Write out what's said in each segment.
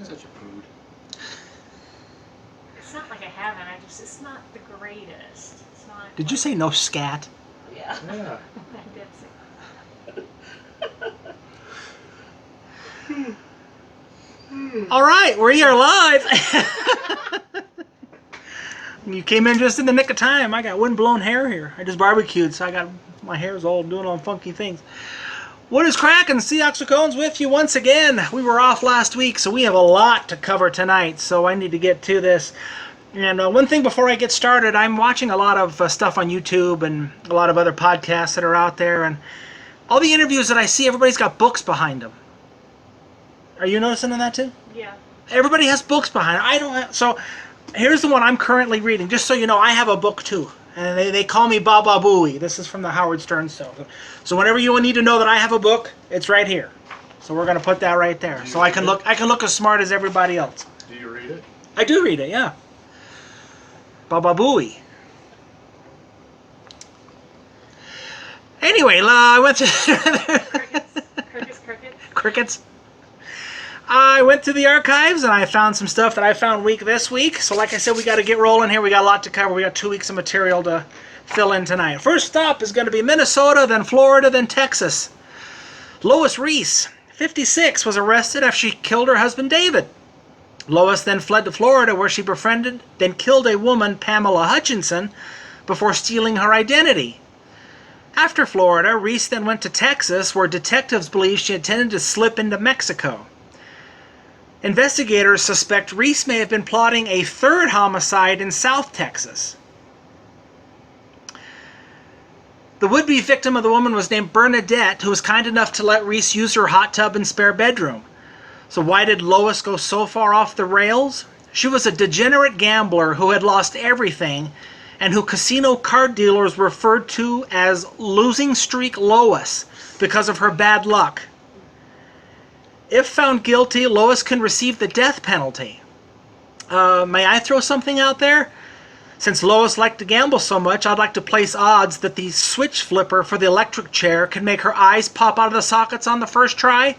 Such a prude. It's not like I haven't. It's not the greatest. It's not. Did you say no scat? Yeah. Yeah. I did say. All right, we're here live. You came in just in the nick of time. I got wind-blown hair here. I just barbecued, so I got my hair's all doing all funky things. What is cracking? See, Axl Cones with you once again. We were off last week, so we have a lot to cover tonight, so I need to get to this. And one thing before I get started, I'm watching a lot of stuff on YouTube and a lot of other podcasts that are out there, and all the interviews that I see, everybody's got books behind them. Are you noticing that too? Yeah. Everybody has books behind them. I don't have, so here's the one I'm currently reading. Just so you know, I have a book too. And they call me Baba Booey. This is from the Howard Stern show. So whenever you need to know that I have a book, it's right here. So we're gonna put that right there. So I can look as smart as everybody else. Do you read it? I do read it, yeah. Baba Booey. Anyway, I went to crickets. I went to the archives and I found some stuff that I found this week. So like I said, we got to get rolling here. We got a lot to cover. We got 2 weeks of material to fill in tonight. First stop is going to be Minnesota, then Florida, then Texas. Lois Reese, 56, was arrested after she killed her husband David. Lois then fled to Florida where she befriended, then killed a woman, Pamela Hutchinson, before stealing her identity. After Florida, Reese then went to Texas where detectives believe she intended to slip into Mexico. Investigators suspect Reese may have been plotting a third homicide in South Texas. The would-be victim of the woman was named Bernadette, who was kind enough to let Reese use her hot tub and spare bedroom. So why did Lois go so far off the rails? She was a degenerate gambler who had lost everything and who casino card dealers referred to as Losing Streak Lois because of her bad luck. If found guilty, Lois can receive the death penalty. May I throw something out there? Since Lois liked to gamble so much, I'd like to place odds that the switch flipper for the electric chair can make her eyes pop out of the sockets on the first try.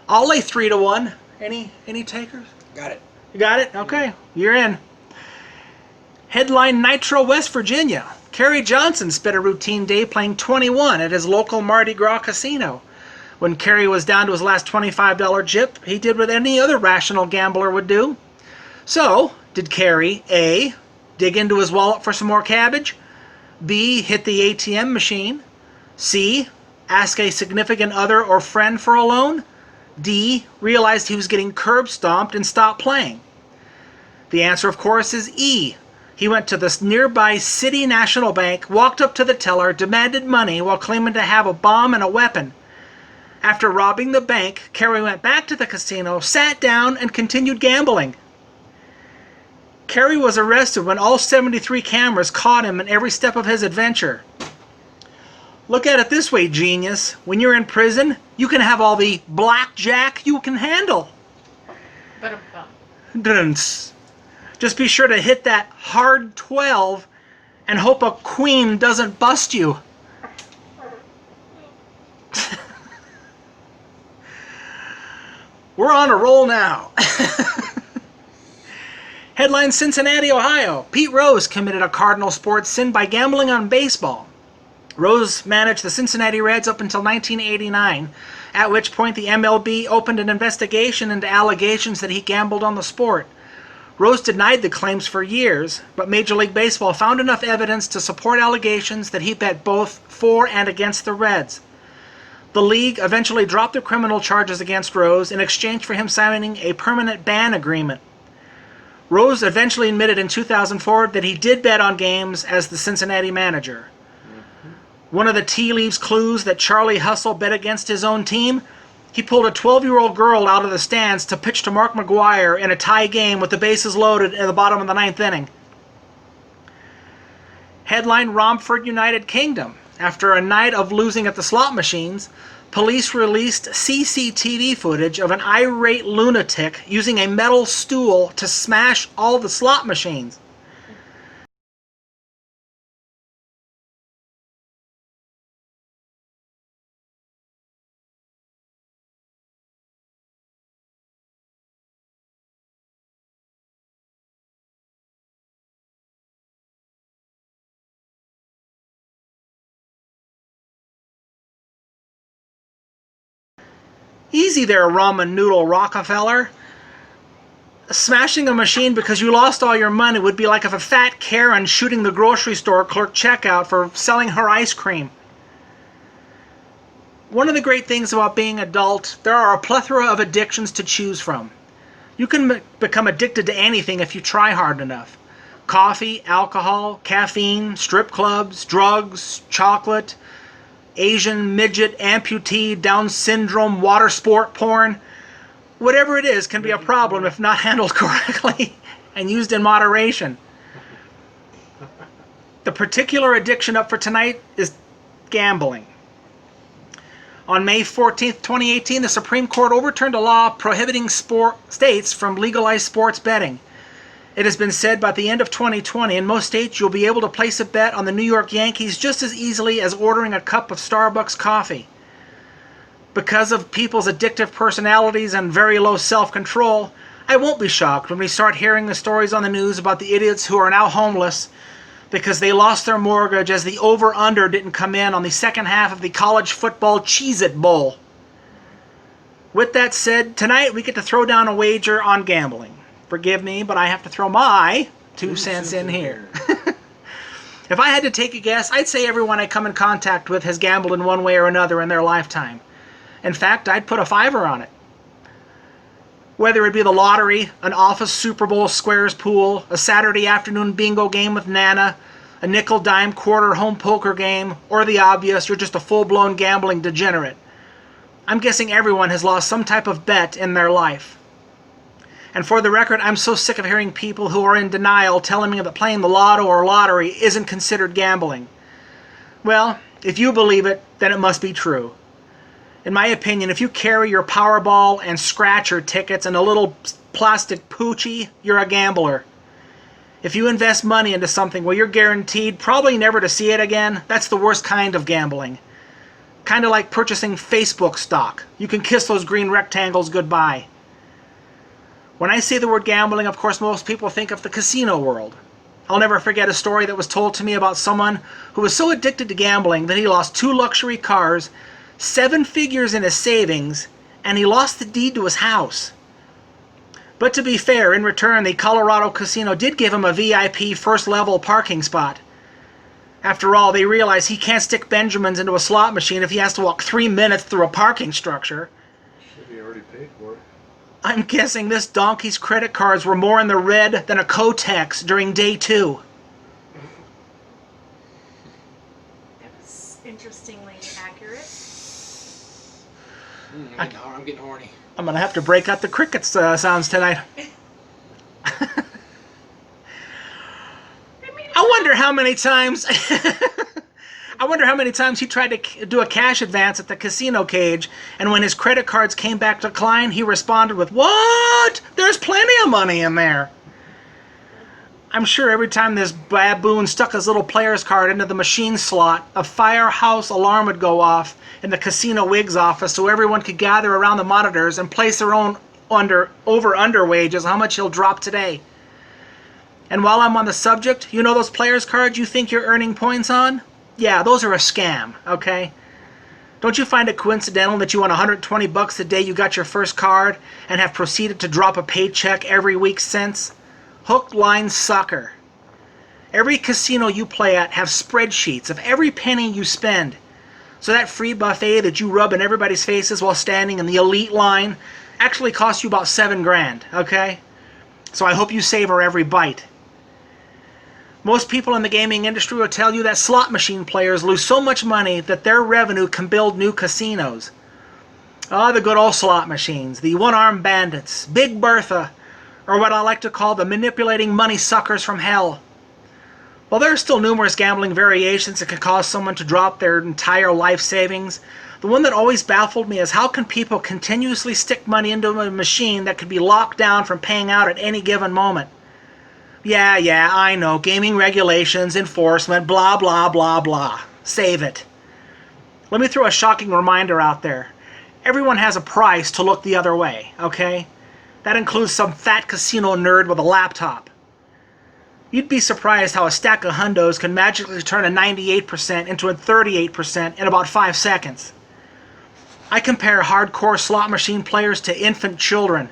I'll lay 3 to 1. Any takers? Got it. You got it? Okay, you're in. Headline Nitro, West Virginia. Kerry Johnson spent a routine day playing 21 at his local Mardi Gras casino. When Kerry was down to his last $25 chip, he did what any other rational gambler would do. So, did Kerry A, dig into his wallet for some more cabbage, B, hit the ATM machine, C, ask a significant other or friend for a loan, D, realized he was getting curb stomped and stopped playing? The answer, of course, is E. He went to this nearby City National Bank, walked up to the teller, demanded money while claiming to have a bomb and a weapon. After robbing the bank, Kerry went back to the casino, sat down, and continued gambling. Kerry was arrested when all 73 cameras caught him in every step of his adventure. Look at it this way, genius. When you're in prison, you can have all the blackjack you can handle. Just be sure to hit that hard 12 and hope a queen doesn't bust you. We're on a roll now. Headline Cincinnati, Ohio. Pete Rose committed a cardinal sports sin by gambling on baseball. Rose managed the Cincinnati Reds up until 1989, at which point the MLB opened an investigation into allegations that he gambled on the sport. Rose denied the claims for years, but Major League Baseball found enough evidence to support allegations that he bet both for and against the Reds. The league eventually dropped the criminal charges against Rose in exchange for him signing a permanent ban agreement. Rose eventually admitted in 2004 that he did bet on games as the Cincinnati manager. One of the tea leaves clues that Charlie Hustle bet against his own team, he pulled a 12-year-old girl out of the stands to pitch to Mark McGwire in a tie game with the bases loaded in the bottom of the 9th inning. Headline Romford, United Kingdom. After a night of losing at the slot machines, police released CCTV footage of an irate lunatic using a metal stool to smash all the slot machines. Easy there, ramen noodle Rockefeller. Smashing a machine because you lost all your money would be like if a fat Karen shooting the grocery store clerk checkout for selling her ice cream. One of the great things about being adult, there are a plethora of addictions to choose from. You can become addicted to anything if you try hard enough. Coffee, alcohol, caffeine, strip clubs, drugs, chocolate, Asian, midget, amputee, Down syndrome, water sport porn. Whatever it is can be a problem if not handled correctly and used in moderation. The particular addiction up for tonight is gambling. On May 14, 2018, the Supreme Court overturned a law prohibiting states from legalized sports betting. It has been said by the end of 2020, in most states you'll be able to place a bet on the New York Yankees just as easily as ordering a cup of Starbucks coffee. Because of people's addictive personalities and very low self-control, I won't be shocked when we start hearing the stories on the news about the idiots who are now homeless because they lost their mortgage as the over-under didn't come in on the second half of the college football Cheez-It Bowl. With that said, tonight we get to throw down a wager on gambling. Forgive me, but I have to throw my 2 cents in here. If I had to take a guess, I'd say everyone I come in contact with has gambled in one way or another in their lifetime. In fact, I'd put a $5 on it. Whether it be the lottery, an office Super Bowl squares pool, a Saturday afternoon bingo game with Nana, a nickel dime quarter home poker game, or the obvious, you're just a full-blown gambling degenerate. I'm guessing everyone has lost some type of bet in their life. And for the record, I'm so sick of hearing people who are in denial telling me that playing the lotto or lottery isn't considered gambling. Well, if you believe it, then it must be true. In my opinion, if you carry your Powerball and scratcher tickets in a little plastic poochie, you're a gambler. If you invest money into something where you're guaranteed probably never to see it again, that's the worst kind of gambling. Kind of like purchasing Facebook stock. You can kiss those green rectangles goodbye. When I say the word gambling, of course, most people think of the casino world. I'll never forget a story that was told to me about someone who was so addicted to gambling that he lost 2 luxury cars, 7 figures in his savings, and he lost the deed to his house. But to be fair, in return, the Colorado casino did give him a VIP first-level parking spot. After all, they realize he can't stick Benjamins into a slot machine if he has to walk 3 minutes through a parking structure. Should be already paid for it. I'm guessing this donkey's credit cards were more in the red than a Kotex during day 2. That was interestingly accurate. I'm getting horny. I'm going to have to break out the crickets sounds tonight. I wonder how many times he tried to do a cash advance at the casino cage, and when his credit cards came back declined, he responded with, "What? There's plenty of money in there." I'm sure every time this baboon stuck his little player's card into the machine slot, a firehouse alarm would go off in the casino wig's office so everyone could gather around the monitors and place their own over-under wages how much he'll drop today. And while I'm on the subject, you know those player's cards you think you're earning points on? Yeah, those are a scam, okay? Don't you find it coincidental that you won $120 the day you got your first card and have proceeded to drop a paycheck every week since? Hook, line, sucker. Every casino you play at have spreadsheets of every penny you spend. So that free buffet that you rub in everybody's faces while standing in the elite line actually costs you about $7 grand, okay? So I hope you savor every bite. Most people in the gaming industry will tell you that slot machine players lose so much money that their revenue can build new casinos. Ah, the good old slot machines, the one-armed bandits, Big Bertha, or what I like to call the manipulating money suckers from hell. While there are still numerous gambling variations that can cause someone to drop their entire life savings, the one that always baffled me is how can people continuously stick money into a machine that could be locked down from paying out at any given moment? Yeah, I know, gaming regulations, enforcement, blah, blah, blah, blah. Save it. Let me throw a shocking reminder out there. Everyone has a price to look the other way, okay? That includes some fat casino nerd with a laptop. You'd be surprised how a stack of hundos can magically turn a 98% into a 38% in about 5 seconds. I compare hardcore slot machine players to infant children.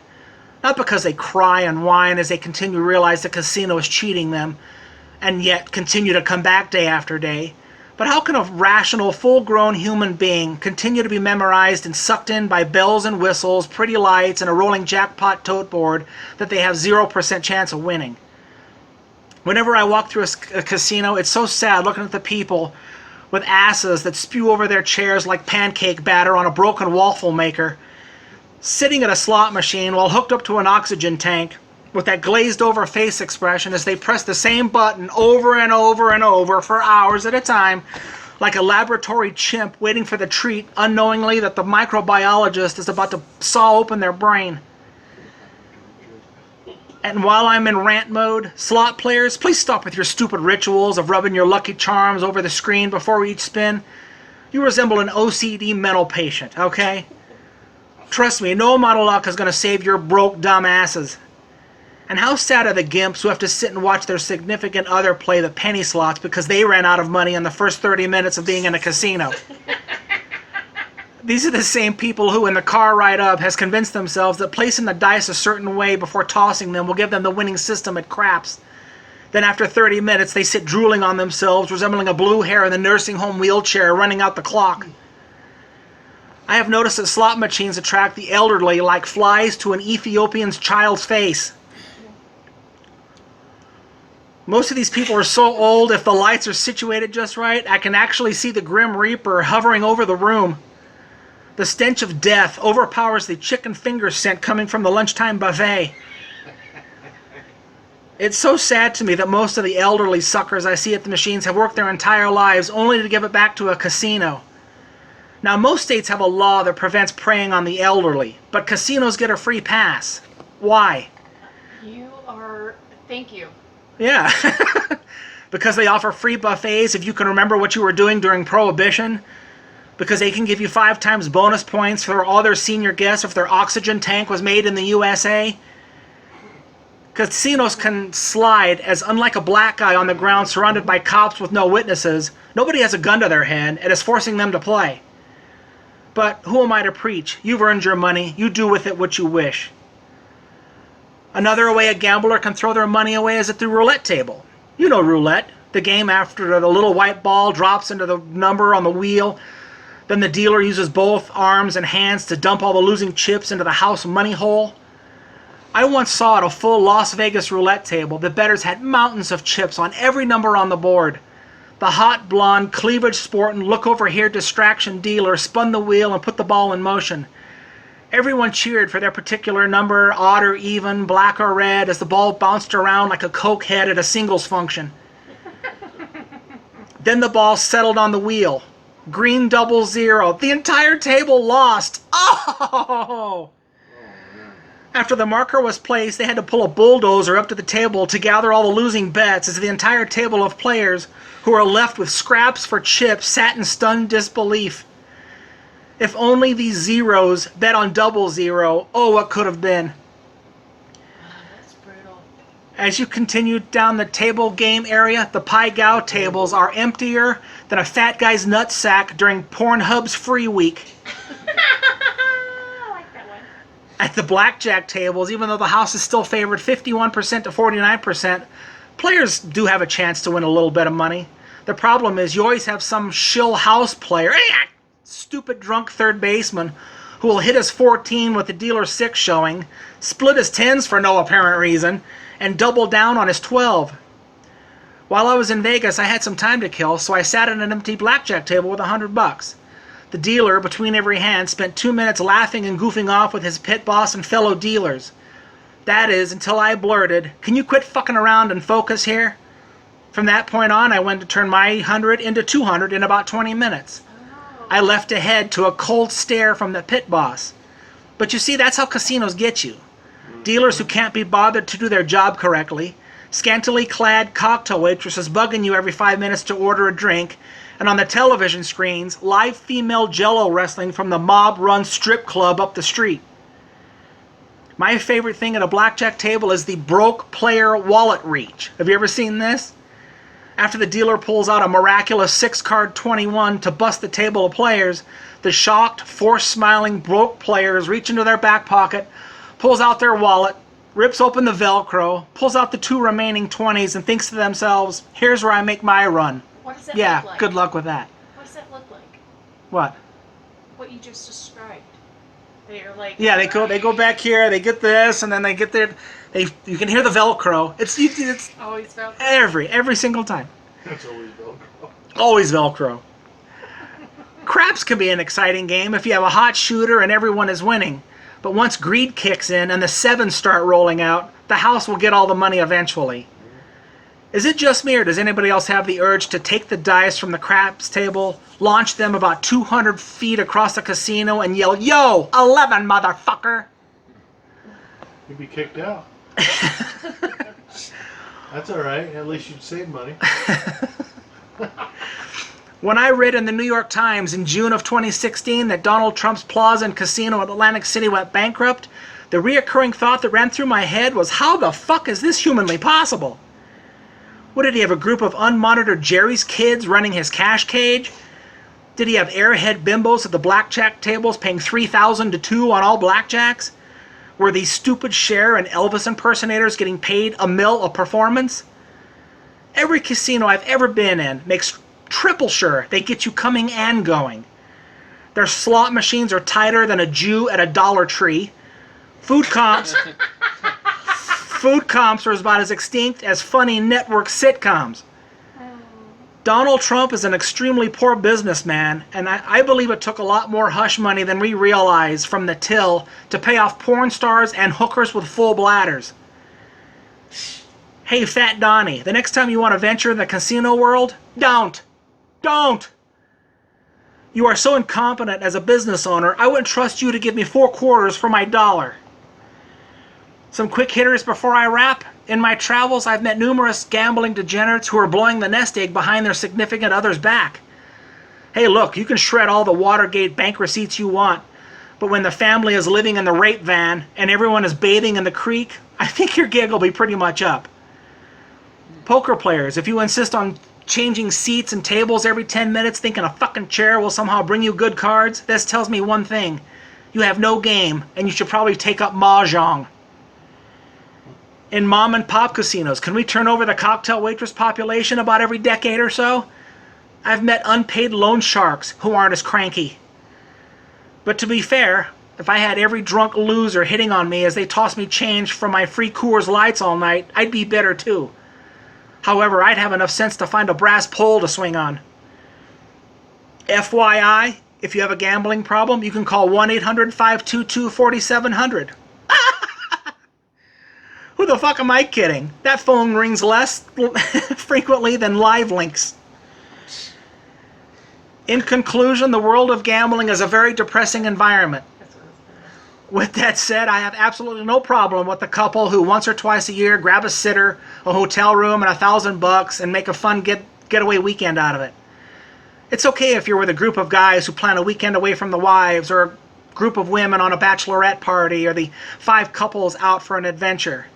Not because they cry and whine as they continue to realize the casino is cheating them, and yet continue to come back day after day. But how can a rational, full-grown human being continue to be memorized and sucked in by bells and whistles, pretty lights, and a rolling jackpot tote board that they have 0% chance of winning? Whenever I walk through a casino, it's so sad looking at the people with asses that spew over their chairs like pancake batter on a broken waffle maker, sitting at a slot machine while hooked up to an oxygen tank with that glazed over face expression as they press the same button over and over and over for hours at a time, like a laboratory chimp waiting for the treat, unknowingly that the microbiologist is about to saw open their brain. And while I'm in rant mode, slot players, please stop with your stupid rituals of rubbing your Lucky Charms over the screen before each spin. You resemble an OCD mental patient, okay? Trust me, no amount of luck is going to save your broke dumb asses. And how sad are the gimps who have to sit and watch their significant other play the penny slots because they ran out of money in the first 30 minutes of being in a casino. These are the same people who, in the car ride up, has convinced themselves that placing the dice a certain way before tossing them will give them the winning system at craps. Then after 30 minutes, they sit drooling on themselves, resembling a blue hair in the nursing home wheelchair, running out the clock. I have noticed that slot machines attract the elderly like flies to an Ethiopian's child's face. Most of these people are so old, if the lights are situated just right, I can actually see the Grim Reaper hovering over the room. The stench of death overpowers the chicken finger scent coming from the lunchtime buffet. It's so sad to me that most of the elderly suckers I see at the machines have worked their entire lives only to give it back to a casino. Now, most states have a law that prevents preying on the elderly, but casinos get a free pass. Why? Thank you. Yeah. Because they offer free buffets if you can remember what you were doing during Prohibition. Because they can give you 5 times bonus points for all their senior guests if their oxygen tank was made in the USA. Casinos can slide as, unlike a black guy on the ground surrounded by cops with no witnesses, nobody has a gun to their head and is forcing them to play. But who am I to preach? You've earned your money. You do with it what you wish. Another way a gambler can throw their money away is at the roulette table. You know roulette, the game after the little white ball drops into the number on the wheel. Then the dealer uses both arms and hands to dump all the losing chips into the house money hole. I once saw at a full Las Vegas roulette table the bettors had mountains of chips on every number on the board. The hot blonde, cleavage-sporting, look-over-here distraction dealer spun the wheel and put the ball in motion. Everyone cheered for their particular number, odd or even, black or red, as the ball bounced around like a Coke head at a singles function. Then the ball settled on the wheel. Green 00. The entire table lost. Oh! After the marker was placed, they had to pull a bulldozer up to the table to gather all the losing bets as the entire table of players who were left with scraps for chips sat in stunned disbelief. If only these zeros bet on 00, oh, what could have been. That's brutal. As you continue down the table game area, the Pai Gow tables are emptier than a fat guy's nutsack during Pornhub's free week. I like that one. At the blackjack tables, even though the house is still favored 51% to 49%, players do have a chance to win a little bit of money. The problem is you always have some shill house player, stupid drunk third baseman, who will hit his 14 with the dealer 6 showing, split his 10s for no apparent reason, and double down on his 12. While I was in Vegas, I had some time to kill, so I sat at an empty blackjack table with $100. The dealer, between every hand, spent 2 minutes laughing and goofing off with his pit boss and fellow dealers. That is, until I blurted, "Can you quit fucking around and focus here?" From that point on, I went to turn my 100 into 200 in about 20 minutes. I left ahead to a cold stare from the pit boss. But you see, that's how casinos get you. Dealers who can't be bothered to do their job correctly, scantily clad cocktail waitresses bugging you every 5 minutes to order a drink, and on the television screens, live female jello wrestling from the mob-run strip club up the street. My favorite thing at a blackjack table is the broke player wallet reach. Have you ever seen this? After the dealer pulls out a miraculous 6-card 21 to bust the table of players, the shocked, forced-smiling, broke players reach into their back pocket, pulls out their wallet, rips open the Velcro, pulls out the 2 remaining 20s, and thinks to themselves, here's where I make my run. What does that Yeah, look like? good luck with that. What does that look like? What? What you just described. They're like... Yeah, they go back here, they get this, and then they get there. You can hear the Velcro. It's Always Velcro. every single time. That's always Velcro. Always Velcro. Craps can be an exciting game if you have a hot shooter and everyone is winning. But once greed kicks in and the 7s start rolling out, the house will get all the money eventually. Is it just me, or does anybody else have the urge to take the dice from the craps table, launch them about 200 feet across the casino, and yell, "Yo, 11, motherfucker!" You'd be kicked out. That's alright. At least you'd save money. When I read in the New York Times in June of 2016 that Donald Trump's Plaza and Casino in Atlantic City went bankrupt, the reoccurring thought that ran through my head was, how the fuck is this humanly possible? What, did he have a group of unmonitored Jerry's kids running his cash cage? Did he have airhead bimbos at the blackjack tables paying $3,000 to 2 on all blackjacks? Were these stupid Cher and Elvis impersonators getting paid $1 million a performance? Every casino I've ever been in makes triple sure they get you coming and going. Their slot machines are tighter than a Jew at a Dollar Tree. Food comps are about as extinct as funny network sitcoms. Donald Trump is an extremely poor businessman, and I believe it took a lot more hush money than we realize from the till to pay off porn stars and hookers with full bladders. Hey, Fat Donnie, the next time you want to venture in the casino world, don't. You are so incompetent as a business owner, I wouldn't trust you to give me 4 quarters for my dollar. Some quick hitters before I wrap. In my travels, I've met numerous gambling degenerates who are blowing the nest egg behind their significant other's back. Hey, look, you can shred all the Watergate bank receipts you want, but when the family is living in the rape van and everyone is bathing in the creek, I think your gig will be pretty much up. Poker players, if you insist on changing seats and tables every 10 minutes thinking a fucking chair will somehow bring you good cards, this tells me one thing. You have no game, and you should probably take up mahjong. In mom and pop casinos, can we turn over the cocktail waitress population about every decade or so? I've met unpaid loan sharks who aren't as cranky. But to be fair, if I had every drunk loser hitting on me as they toss me change from my free Coors Lights all night, I'd be bitter too. However, I'd have enough sense to find a brass pole to swing on. FYI, if you have a gambling problem, you can call 1-800-522-4700. Who the fuck am I kidding? That phone rings less frequently than live links. In conclusion, the world of gambling is a very depressing environment. With that said, I have absolutely no problem with the couple who once or twice a year grab a sitter, a hotel room, and $1,000 and make a fun getaway weekend out of it. It's okay if you're with a group of guys who plan a weekend away from the wives, or a group of women on a bachelorette party, or the 5 couples out for an adventure.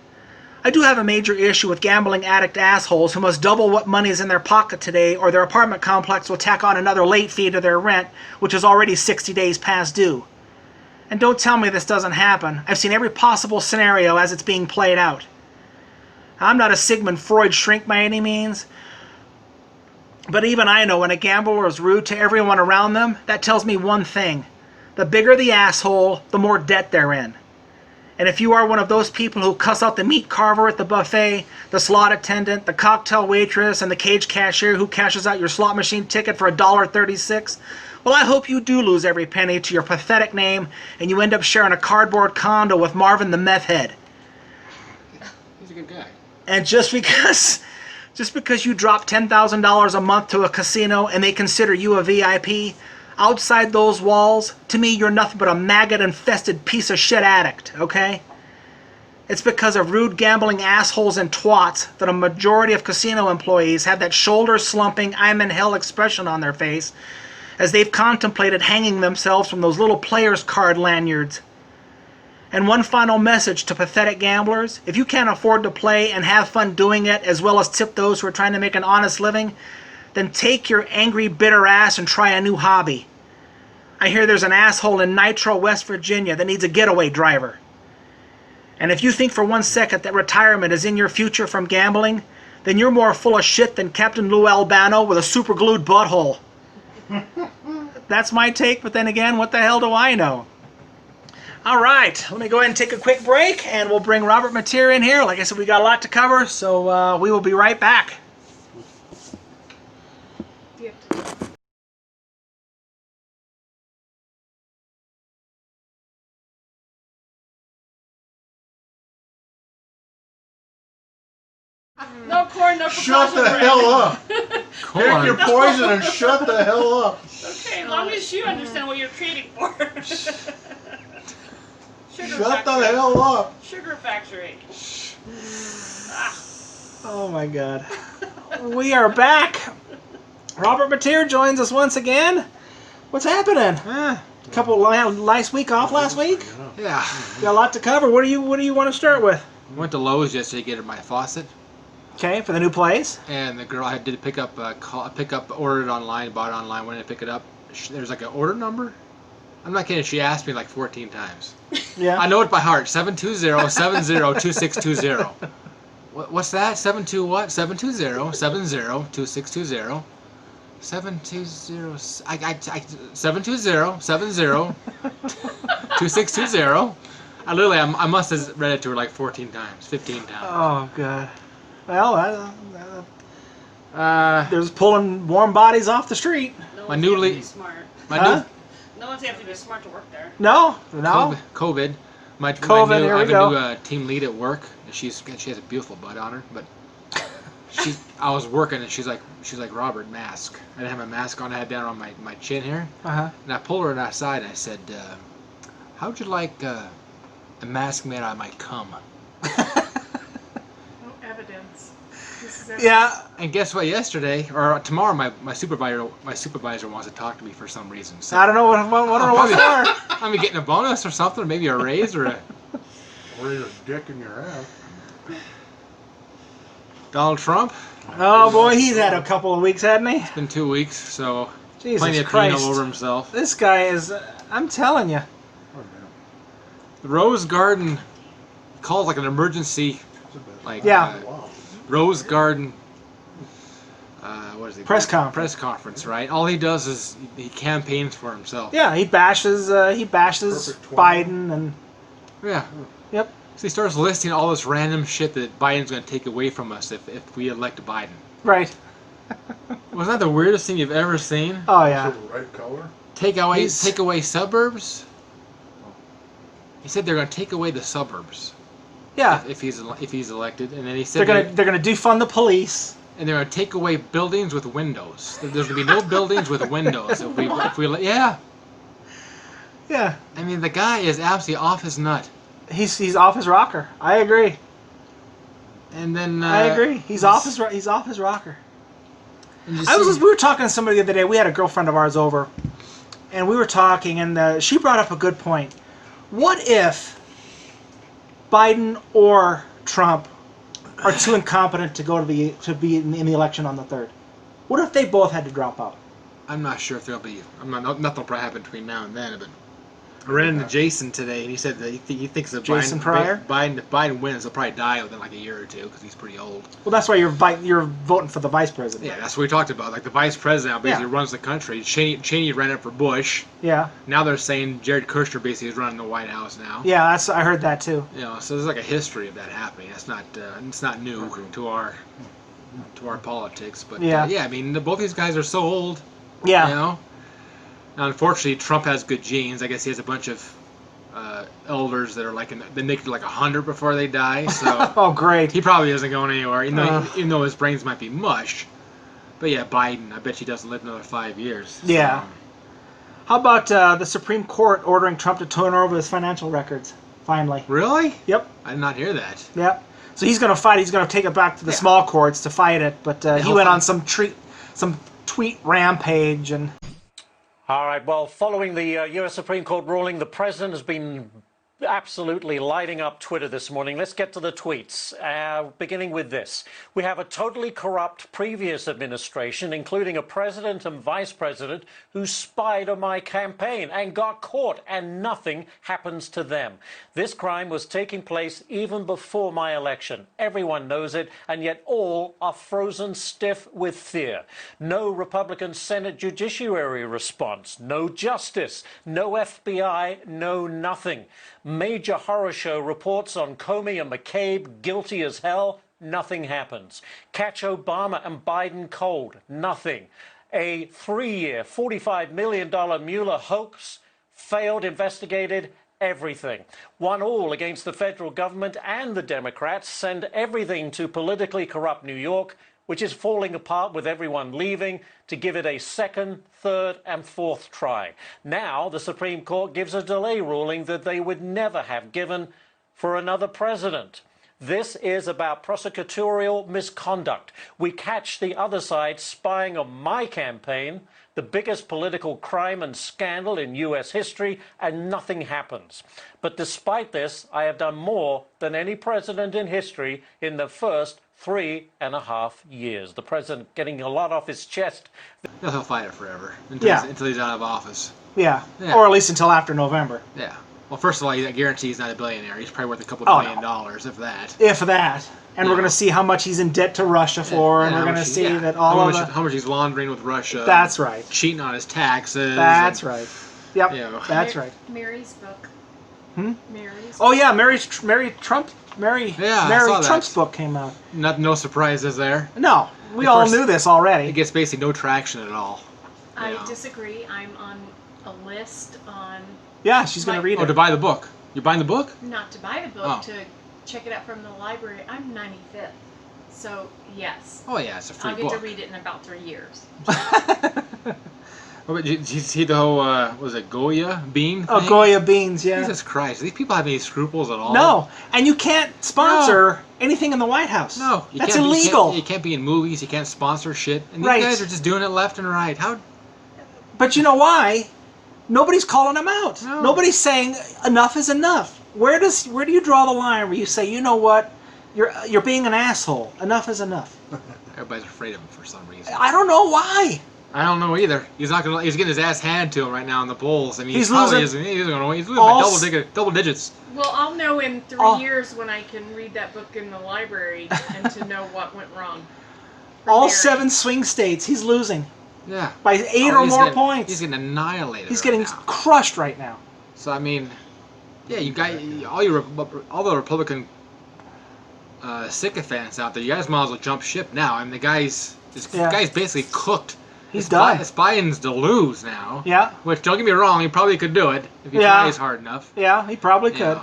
I do have a major issue with gambling addict assholes who must double what money is in their pocket today, or their apartment complex will tack on another late fee to their rent, which is already 60 days past due. And don't tell me this doesn't happen. I've seen every possible scenario as it's being played out. I'm not a Sigmund Freud shrink by any means, but even I know when a gambler is rude to everyone around them, that tells me one thing. The bigger the asshole, the more debt they're in. And if you are one of those people who cuss out the meat carver at the buffet, the slot attendant, the cocktail waitress, and the cage cashier who cashes out your slot machine ticket for $1.36, well, I hope you do lose every penny to your pathetic name and you end up sharing a cardboard condo with Marvin the meth head. He's a good guy. And just because you drop $10,000 a month to a casino and they consider you a VIP, outside those walls, to me, you're nothing but a maggot-infested piece of shit addict, okay? It's because of rude gambling assholes and twats that a majority of casino employees have that shoulder-slumping, I'm in hell expression on their face as they've contemplated hanging themselves from those little players' card lanyards. And one final message to pathetic gamblers. If you can't afford to play and have fun doing it, as well as tip those who are trying to make an honest living, then take your angry, bitter ass and try a new hobby. I hear there's an asshole in Nitro, West Virginia that needs a getaway driver. And if you think for 1 second that retirement is in your future from gambling, then you're more full of shit than Captain Lou Albano with a super-glued butthole. That's my take, but then again, what the hell do I know? All right, let me go ahead and take a quick break, and we'll bring Robert Mateer in here. Like I said, we got a lot to cover, so we will be right back. Do you have to... No corn, no Shut the bread. hell up. Corn. Take your poison and shut the hell up. Okay, as long as you understand what you're trading for. Sugar Shut the factory. hell up. Sugar factory. Ah. Oh my God. We are back. Robert Mateer joins us once again. What's happening? Nice week off last week. Yeah. Got a lot to cover. What do you want to start with? Went to Lowe's yesterday to get my faucet, Okay, for the new place. and the girl had did pick up, ordered it online, bought it online, went in to pick it up. There's like an order number. I'm not kidding. She asked me like 14 times. Yeah. I know it by heart. 720-70-2620. What's that? 72 what? 720-70-2620. 720. 720-70-2620. I must have read it to her like 14 times, 15 times. Oh God. Well, there's pulling warm bodies off the street. No My one's new have to lead- be smart. My Huh? No one's have to be smart to work there. No. COVID. My COVID, new, here I we have go. a new team lead at work. And she has a beautiful butt on her, but I was working and she's like Robert, mask. I didn't have my mask on. I had it down on my chin here, Uh-huh. and I pulled her aside and I said, "How would you like a mask made out of my cum?" No evidence. This is Yeah. And guess what? Yesterday or tomorrow, my supervisor wants to talk to me for some reason. So I don't know what I don't know what for. I'm getting a bonus or something, or maybe a raise or a. Or a dick in your ass. Donald Trump. Oh boy, he's had a couple of weeks, hadn't he? It's been 2 weeks, so Jesus plenty of Christ. peanut over himself. This guy is. I'm telling you. Oh, man. The Rose Garden calls like an emergency, It's a bit- like Yeah. Wow. Rose Garden. What is it? Press conference. Press conference, right? All he does is he campaigns for himself. Yeah, he bashes Perfect 20. Biden and. Yeah. Yep. So he starts listing all this random shit that Biden's going to take away from us if we elect Biden. Right. Wasn't that the weirdest thing you've ever seen? Oh Is yeah. it the right color? Take away He's- suburbs. He said they're going to take away the suburbs Yeah. if he's elected, and then he They're said gonna defund the police. and they're going to take away buildings with windows. There's going to be no buildings with windows if we yeah. Yeah. I mean, the guy is absolutely off his nut. He's off his rocker. I agree. And then I agree. He's off his rocker. and you We see- were talking to somebody the other day. We had a girlfriend of ours over, and we were talking, and she brought up a good point. What if Biden or Trump are too incompetent to be in the election on the 3rd? What if they both had to drop out? I'm not sure if there'll be. Nothing will probably happen between now and then. But I ran into Jason today, and he said that he thinks that Jason Pryor? if Biden wins, he'll probably die within like a year or two because he's pretty old. Well, that's why you're voting for the vice president. Yeah, that's what we talked about. Like the vice president now basically Yeah. runs the country. Cheney ran it for Bush. Yeah. Now they're saying Jared Kushner basically is running the White House now. Yeah. I heard that too. You know, so there's like a history of that happening. That's not it's not new to our politics. But Yeah. I mean, both these guys are so old. Yeah. You know. Now, unfortunately, Trump has good genes. I guess he has a bunch of elders that are like they make it like 100 before they die. So Oh, great. he probably isn't going anywhere, even though his brains might be mush. But yeah, Biden, I bet he doesn't live another 5 years. So. Yeah. How about the Supreme Court ordering Trump to turn over his financial records? Finally. Really? Yep. I did not hear that. Yep. So he's going to fight. He's going to take it back to the small courts to fight it. But he he'll went fight. on some tweet rampage and. All right, well, following the US Supreme Court ruling, the president has been Absolutely lighting up Twitter this morning. Let's get to the tweets, beginning with this. We have a totally corrupt previous administration, including a president and vice president who spied on my campaign and got caught, and nothing happens to them. This crime was taking place even before my election. Everyone knows it, and yet all are frozen stiff with fear. No Republican Senate Judiciary response, no justice, no FBI, no nothing. Major horror show reports on Comey and McCabe guilty as hell. Nothing happens. Catch Obama and Biden cold. Nothing. A 3-year, $45 million Mueller hoax. Failed, investigated. Everything. 1-1 against the federal government and the Democrats. Send everything to politically corrupt New York, which is falling apart with everyone leaving, to give it a second, third, and fourth try. Now, the Supreme Court gives a delay ruling that they would never have given for another president. This is about prosecutorial misconduct. We catch the other side spying on my campaign, the biggest political crime and scandal in U.S. history, and nothing happens. But despite this, I have done more than any president in history in the first 3.5 years. The president getting a lot off his chest. He'll fight it forever until he's out of office. Yeah. Yeah. Or at least until after November. Yeah. Well, first of all, I guarantee he's not a billionaire. He's probably worth a couple Oh, billion no. dollars, if that. If that. And we're Yeah. going to see how much he's in debt to Russia for, and Yeah, we're how going to much see that how all much, of the... how much he's laundering with Russia. That's right. Cheating on his taxes. That's and, right. Yep. You know. That's right. Mary's book. Hmm? Mary's Oh book. yeah, Mary Trump's book came out. No surprises there. No, we Of all course, knew this It already. gets basically no traction at all. I Yeah. disagree. I'm on a list on, Yeah, she's going to read Oh, it. to buy the book. You're buying the book? not to buy the book, Oh. to check it out from the library. I'm 95th. So, yes. Oh yeah, it's a free I'll get book. to read it in about 3 years. Oh, but did you see the whole was it Goya bean thing? Oh, Goya beans, yeah. Jesus Christ! Do these people have any scruples at all? No, and you can't sponsor anything in the White House. No, That's can't be- illegal. You can't be in movies. You can't sponsor shit. And these Right. guys are just doing it left and right. How? But you know why? Nobody's calling them out. No. Nobody's saying enough is enough. Where do you draw the line where you say, you know what, you're being an asshole. Enough is enough. Everybody's afraid of him for some reason. I don't know why. I don't know either. He's not gonna. He's getting his ass handed to him right now in the polls. I mean, He's probably losing- isn't. He's gonna win. He's losing all by double digits. Well, I'll know in 3 Oh. years when I can read that book in the library and to know what went wrong. All Mary. 7 swing states, he's losing Yeah. by 8 or he's more getting- points. He's getting annihilated. He's right getting now. crushed right now. So I mean, yeah, you got all the Republican sycophants out there. You guys might as well jump ship now. I mean, this Yeah. guy's basically cooked. He's done. It's Biden's to lose now. Yeah, Which, don't get me wrong, he probably could do it if he Yeah. tries hard enough. yeah, he probably You could. know,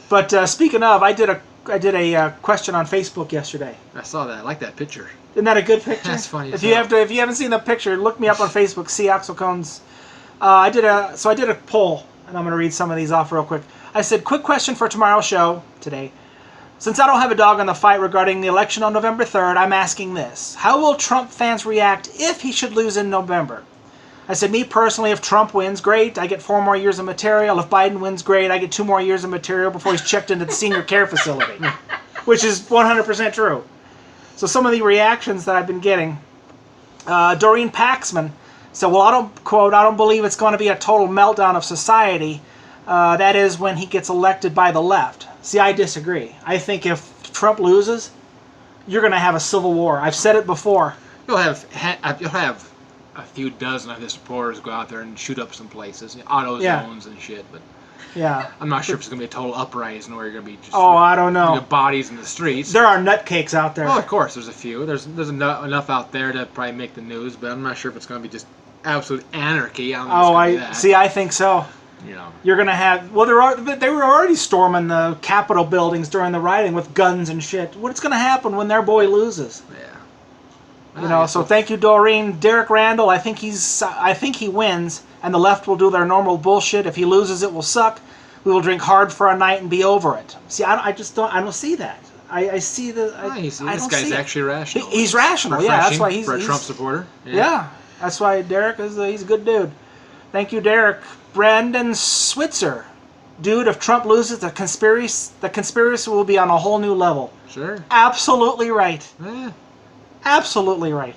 But speaking of, I did a question on Facebook yesterday. I saw that. I like that picture. Isn't that a good picture? That's funny If as you hell. if you haven't seen the picture, look me up on Facebook. See Axl Cones. I did a poll, and I'm going to read some of these off real quick. I said, quick question for tomorrow's show today. Since I don't have a dog in the fight regarding the election on November 3rd, I'm asking this: how will Trump fans react if he should lose in November? I said, me personally, if Trump wins, great. I get 4 more years of material. If Biden wins, great. I get 2 more years of material before he's checked into the senior care facility, which is 100% true. So some of the reactions that I've been getting, Doreen Paxman said, well, I don't believe it's going to be a total meltdown of society. That is when he gets elected by the left. See, I disagree. I think if Trump loses, you're going to have a civil war. I've said it before. You'll have a few dozen of his supporters go out there and shoot up some places, auto Yeah. zones and shit. But Yeah. I'm not sure if it's gonna be a total uprising or you're gonna be just Oh, I don't know. bodies in the streets. There are nutcakes out there. Oh, of course, there's a few. There's enough out there to probably make the news, but I'm not sure if it's gonna be just absolute anarchy. I don't think it's Oh, gonna be that. see. I think so. You know. You're gonna have. Well, they were already storming the Capitol buildings during the rioting with guns and shit. What's gonna happen when their boy loses? Yeah. You know. So thank you, Doreen. Derek Randall. I think he wins, and the left will do their normal bullshit. If he loses, it will suck. We will drink hard for a night and be over it. See, I just don't. I don't see that. I see the. This don't guy's see it. actually rational. He's rational. Yeah, that's why he's for a Trump supporter. Yeah, that's why Derek he's a good dude. Thank you, Derek. Brandon Switzer. dude, if Trump loses, the conspiracy will be on a whole new level. Sure. Absolutely right. Yeah. Absolutely right.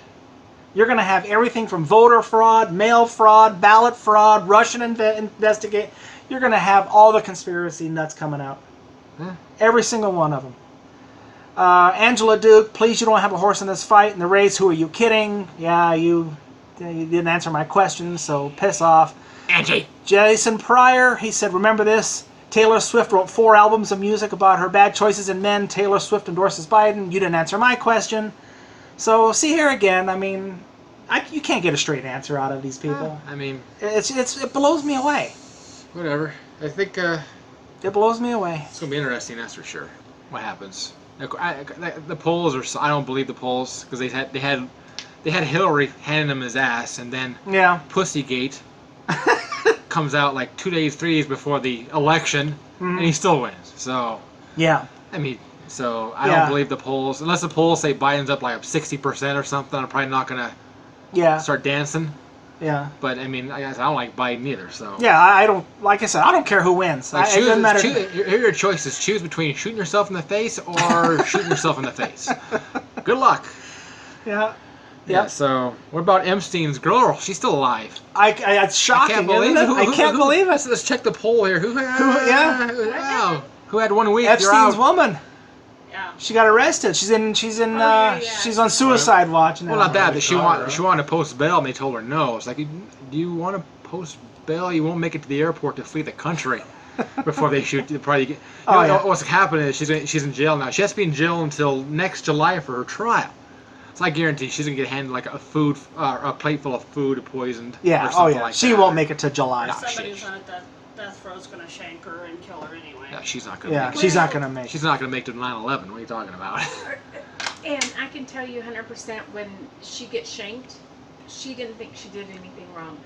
You're going to have everything from voter fraud, mail fraud, ballot fraud, Russian investigate. You're going to have all the conspiracy nuts coming out. Yeah. Every single one of them. Angela Duke, please, you don't have a horse in this fight. In the race, who are you kidding? Yeah, you didn't answer my question, so piss off. Angie. Jason Pryor, he said, remember this? Taylor Swift wrote 4 albums of music about her bad choices in men. Taylor Swift endorses Biden. You didn't answer my question. So, see here again, I mean, you can't get a straight answer out of these people. I mean... It blows me away. Whatever. I think it blows me away. it's going to be interesting, that's for sure, what happens. The polls are... I don't believe the polls, because they had Hillary handing him his ass, and then Yeah. Pussygate comes out like 2 days, 3 days before the election, and he still wins. So, Yeah. I mean, so I don't believe the polls. Unless the polls say Biden's up like 60% or something, I'm probably not going to start dancing. Yeah. But, I mean, I guess I don't like Biden either, so... Yeah, I don't... Like I said, I don't care who wins. Like, It doesn't matter. here are your choices. Choose between shooting yourself in the face or shooting yourself in the face. Good luck. Yeah. Yeah, so... What about Epstein's girl? She's still alive. It's shocking, I can't believe isn't it? I can't believe it. Let's check the poll here. Who had 1 week? You're Epstein's out. woman. Yeah. She got arrested. She's on suicide watch now. Well, not that. She wanted to post bail, and they told her no. It's like, do you want to post bail? You won't make it to the airport to flee the country before they shoot. What's happening is she's in jail now. She has to be in jail until next July for her trial. So I guarantee she's gonna get handed like a plate full of food poisoned. Yeah. Or something like She that. won't make it to July. No. Somebody who's on a death row is going to shank her and kill her anyway. Yeah, she's not gonna. Yeah, Make it. she's not gonna make it. She's not gonna make it to 9/11. What are you talking about? And I can tell you 100% when she gets shanked, she didn't think she did anything wrong.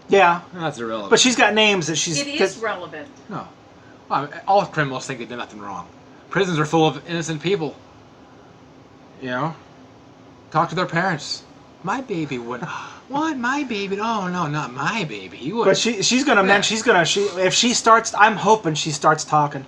Yeah. That's irrelevant. But she's got names that she's... It is relevant. No. Well, all criminals think they did nothing wrong. Prisons are full of innocent people. You know? Talk to their parents. My baby wouldn't. What? My baby? Oh, no, not my baby. He would. But she's gonna mention... If she starts... I'm hoping she starts talking.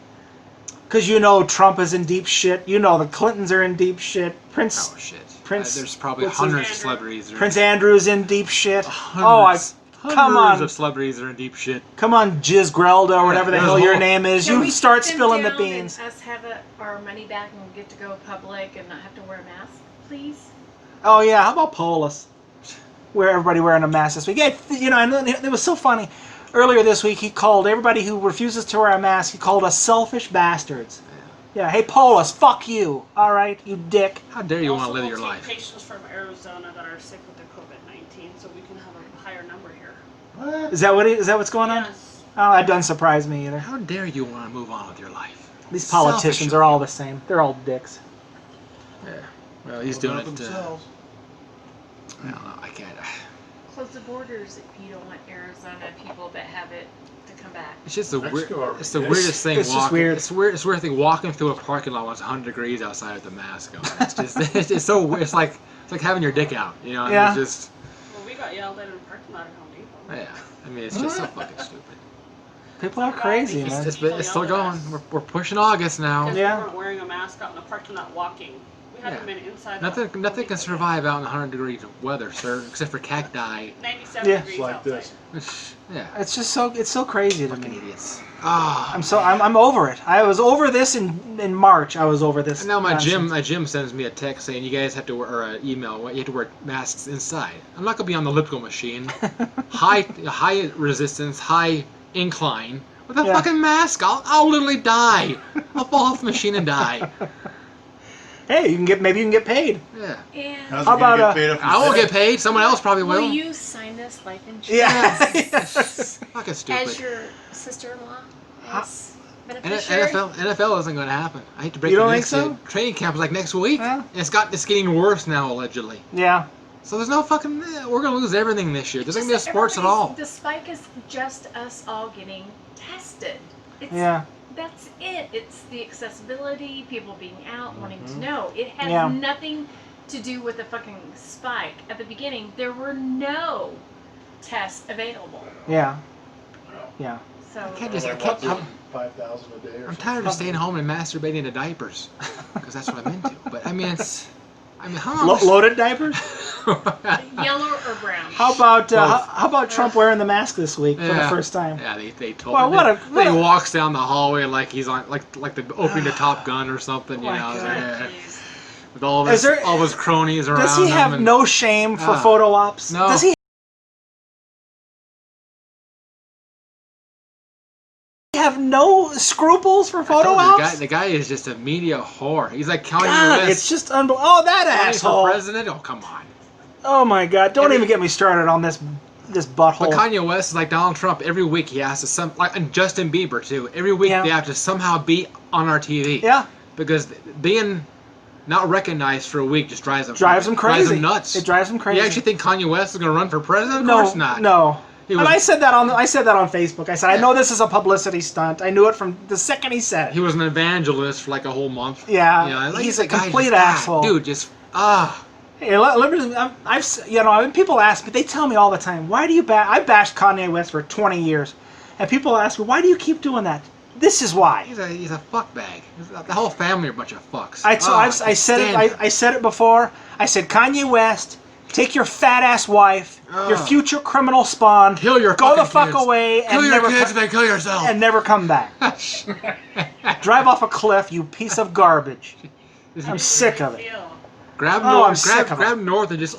Because Trump is in deep shit. The Clintons are in deep shit. Oh, shit. There's probably hundreds of celebrities. Prince Andrew's in deep shit. Hundreds come on. of celebrities are in deep shit. Come on, Jizz Grelda, or whatever the hell your name is. Can we You start sit them spilling the down beans. And us have our money back and get to go public and not have to wear a mask, please? Oh yeah, how about Polis? Where everybody wearing a mask this week. Yeah, and it was so funny. Earlier this week, he called everybody who refuses to wear a mask, he called us selfish bastards. Yeah, hey Polis, fuck you. All right, you dick. How dare you want to Also, live your we'll life? take patients from Arizona that are sick with the COVID-19, so we can have a higher number here. What? Is that what's going on? Yes. Oh, that doesn't surprise me either. How dare you want to move on with your life? These politicians are all the same. They're all dicks. Yeah. Well, he's What doing about it. themselves? I don't know. I can't. Close the borders if you don't want Arizona people that have it to come back. It's just the Mexico already It's the did. weirdest thing. It's just weird. It's weird. It's a weird thing walking through a parking lot when it's 100 degrees outside with the mask on. It's just. It's so weird. It's like having your dick out. Yeah. It's just. Well, we got yelled at in the parking lot at Home Depot. Yeah. I mean, it's just so fucking stupid. People are crazy, man. It's still going. We're pushing August now. Because Yeah. we weren't wearing a mask out in the parking lot walking. We had Yeah. them in inside. Nothing the can survive out in 100 degree weather, sir, except for cacti. 97 Yeah. degrees It's like outside. this. Yeah. It's just so crazy to Fucking me. idiots. I'm over it. I was over this in March. I was over this. And now my nonsense. gym sends me a text saying you guys have to wear, or an email, you have to wear masks inside. I'm not gonna be on the elliptical machine, high resistance, high incline with a Yeah. fucking mask. I'll literally die. I'll fall off the machine and die. Hey, maybe you can get paid. Yeah. And How's How it gonna about, get paid if I won't get paid. Someone else probably will will. you sign this life insurance Yeah. Fucking as stupid. your sister-in-law? Huh? As And beneficiary? NFL isn't going to happen. I hate to break You the don't news think to you. Training camp is like next week. Yeah. And it's getting worse now allegedly. Yeah. So there's no fucking. We're going to lose everything this year. There's not going to be sports at all. The spike is just us all getting tested. It's, Yeah. That's it. It's the accessibility, people being out, wanting to know. It has Yeah. nothing to do with the fucking spike. At the beginning, there were no tests available. Yeah. Yeah. So can't Well, just. I like, can't. what's it, 5,000 a day or I'm something? tired of staying home and masturbating to diapers, because that's what I'm into. But I mean, it's. I mean, how long? Loaded diapers? yellow or brown? How about Both. how about Trump wearing the mask this week for the Yeah. first time? Yeah, they told Well, me. what He a- walks down the hallway like he's on like the opening to Top Gun or something. You my know, God. yeah. Jeez. With all of Is his there- all of his cronies around Does he him. have and, no shame for Ah. photo ops? No. Does he have no scruples for I photo told you, ops? the guy is just a media whore. He's like Kanye God, West. it's just unbelievable. Oh, that Running asshole! for president? Oh, come on. Oh my God! Don't Every- even get me started on this butthole. But Kanye West is like Donald Trump. Every week he has to and Justin Bieber too. Every week Yeah. they have to somehow be on our TV. Yeah, Because being not recognized for a week just drives them drives him crazy. Drives them nuts. It drives him crazy. You actually think Kanye West is going to run for president? Of no, course not. no. He And was- I said that on Facebook. I said I know this is a publicity stunt. I knew it from the second he said it. He was an evangelist for like a whole month. Yeah, You know, I like he's the a guy complete just, asshole. Dude, just Hey, let me. People ask me. They tell me all the time. Why do you bash? I bashed Kanye West for 20 years, and people ask me, why do you keep doing that? This is why. he's a fuck bag. The whole family are a bunch of fucks. I said it. I said it before. I said Kanye West, take your fat ass wife, your future criminal spawn, Kill your go the fucking fuck kids. away, Kill and your never kids and then kill yourself. and never come back. Drive off a cliff, you piece of garbage. I'm sick of it. Feel. Grab Oh, I'm North, sick of grab it. North and just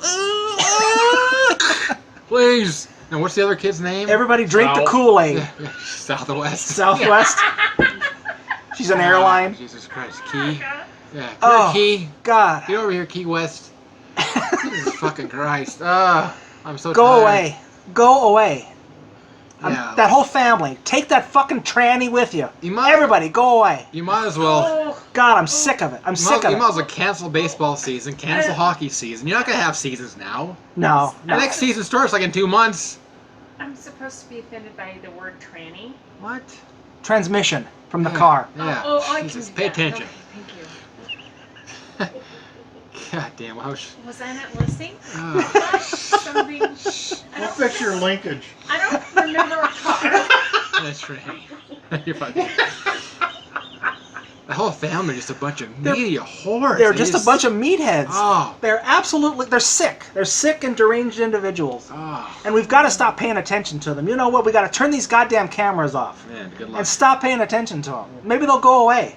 please. Now what's the other kid's name? Everybody drink the South. Kool-Aid. Southwest. Southwest. She's an airline. Jesus Christ, Key. Yeah, come Oh, here, Key. God. Get over here, Key West. Jesus fucking Christ. I'm so Go tired. away. Go away. Yeah. That whole family. Take that fucking tranny with you. You might- Everybody, go away. You might as well. Oh, God, I'm sick of it. I'm sick of You it. might as well cancel baseball season, cancel hockey season. You're not gonna have seasons now. No, The no. next season starts like in 2 months. I'm supposed to be offended by the word tranny. What? Transmission from the Yeah. car. Yeah. Oh, I Jesus, can. pay yeah, attention. Okay, thank you. God damn. How Was I not listening? oh, Something. We'll fix your linkage. I don't remember a car. that's right. You're fucking. The whole family just a bunch of media whores. They're They just a bunch of meatheads. Oh. They're sick. They're sick and deranged individuals. Oh. And we've got to stop paying attention to them. You know what? We got to turn these goddamn cameras off Man, good luck. and stop paying attention to them. Maybe they'll go away.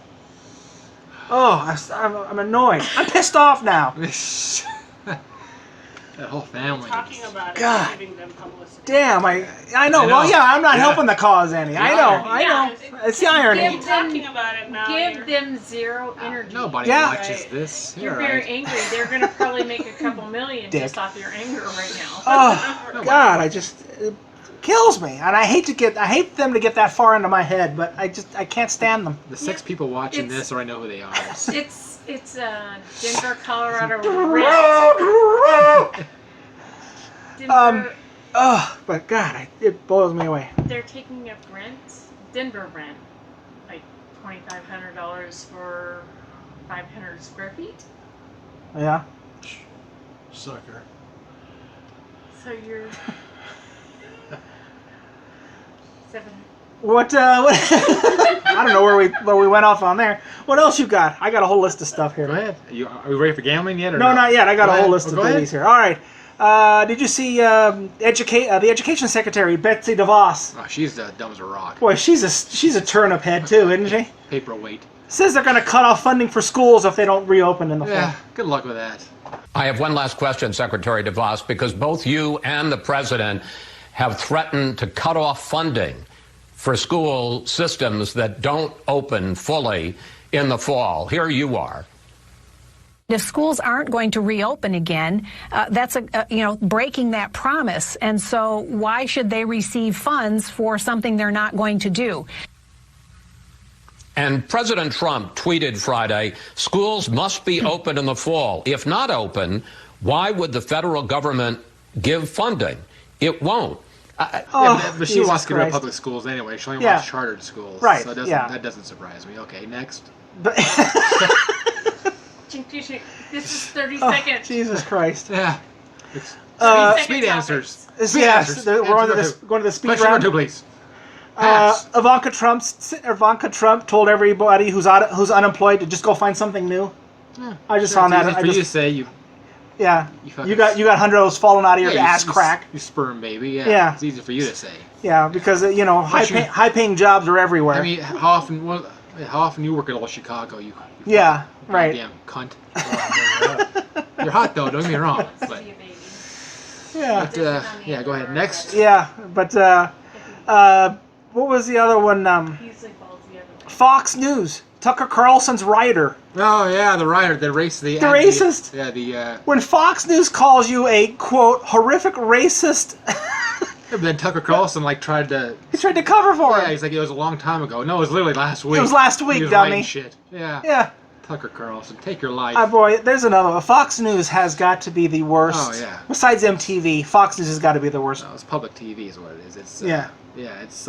Oh, I'm annoyed. I'm pissed off now. That whole family. Talking about it, God. and giving them publicity. Damn, I know. I Well, know. yeah, I'm not Yeah. helping the cause any. I know. irony. I know. Yeah. It's the irony. Give You're talking about it now. Give you're- them zero energy. Nobody Yeah. watches Right. this. You're You're very right. angry. They're going to probably make a couple million Dick. just off your anger right now. Oh God, it kills me, and I hate them to get that far into my head, but I can't stand them. The 6 people watching It's- this already know who they are. It's Denver, Colorado. Rent. Denver, But God, it blows me away. they're taking up rent. Denver rent, like $2,500 for 500 square feet. Yeah. Sucker. So you're 7. What? I don't know where we went off on there. What else you got? I got a whole list of stuff here. Go ahead. Are we ready for gambling yet? Or No, not yet. I got Go a whole ahead. list Well, of go ahead. goodies here. All right. Did you see the education secretary Betsy DeVos? Oh, she's dumb as a rock. Boy, she's a turnip head too, isn't she? Paperweight. Says they're going to cut off funding for schools if they don't reopen in the fall. Yeah. Good luck with that. I have one last question, Secretary DeVos, because both you and the president have threatened to cut off funding for school systems that don't open fully in the fall. Here you are. If schools aren't going to reopen again, that's breaking that promise. And so why should they receive funds for something they're not going to do? And President Trump tweeted Friday, schools must be open in the fall. If not open, why would the federal government give funding? It won't. Yeah, but she Jesus wants to get rid of Christ. public schools anyway. She only Yeah. wants chartered schools. Right, So that doesn't surprise me. Okay, next. But This is 30 oh, seconds. Jesus Christ. Yeah. Second Speed topics. answers. Yes, Speed answers. we're Answer going to number the two. going to the speed Question round. number 2, please. Ivanka Trump told everybody who's unemployed to just go find something new. Yeah, I just found that. For you to say you. Yeah. You You got 100 of those falling out of your ass you, crack. You sperm baby. Yeah. Yeah. It's easy for you to say. Yeah, because high-paying jobs are everywhere. I mean, how often you work at old Chicago? You yeah, right. Goddamn cunt. You're hot though. Don't get me wrong. But, yeah. Yeah. Go ahead. Next. Yeah, but what was the other one? Fox News. Tucker Carlson's writer. Oh yeah, the writer, the racist. When Fox News calls you a quote horrific racist. But then Tucker Carlson tried to cover for him. Yeah, he's like, it was a long time ago. No, it was literally last week. It was last week, he was dummy. writing shit. Yeah. Yeah. Tucker Carlson, take your life. Boy, there's another one. Fox News has got to be the worst. Oh yeah. Besides MTV, Fox News has got to be the worst. No, it's public TV is what it is. It's yeah. Yeah, it's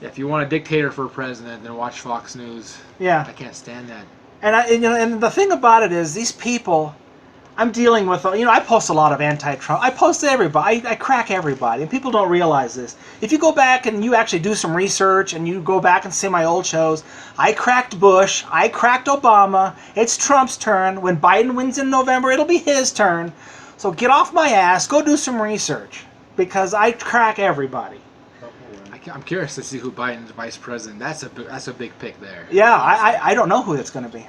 if you want a dictator for a president, then watch Fox News. Yeah. I can't stand that. And the thing about it is, these people, I'm dealing with, I post a lot of anti-Trump. I post to everybody. I crack everybody, and people don't realize this. If you go back and you actually do some research and you go back and see my old shows, I cracked Bush, I cracked Obama. It's Trump's turn. When Biden wins in November, it'll be his turn. So get off my ass, go do some research, because I crack everybody. I'm curious to see who Biden's vice president. That's a big pick there. Yeah, I don't know who it's going to be.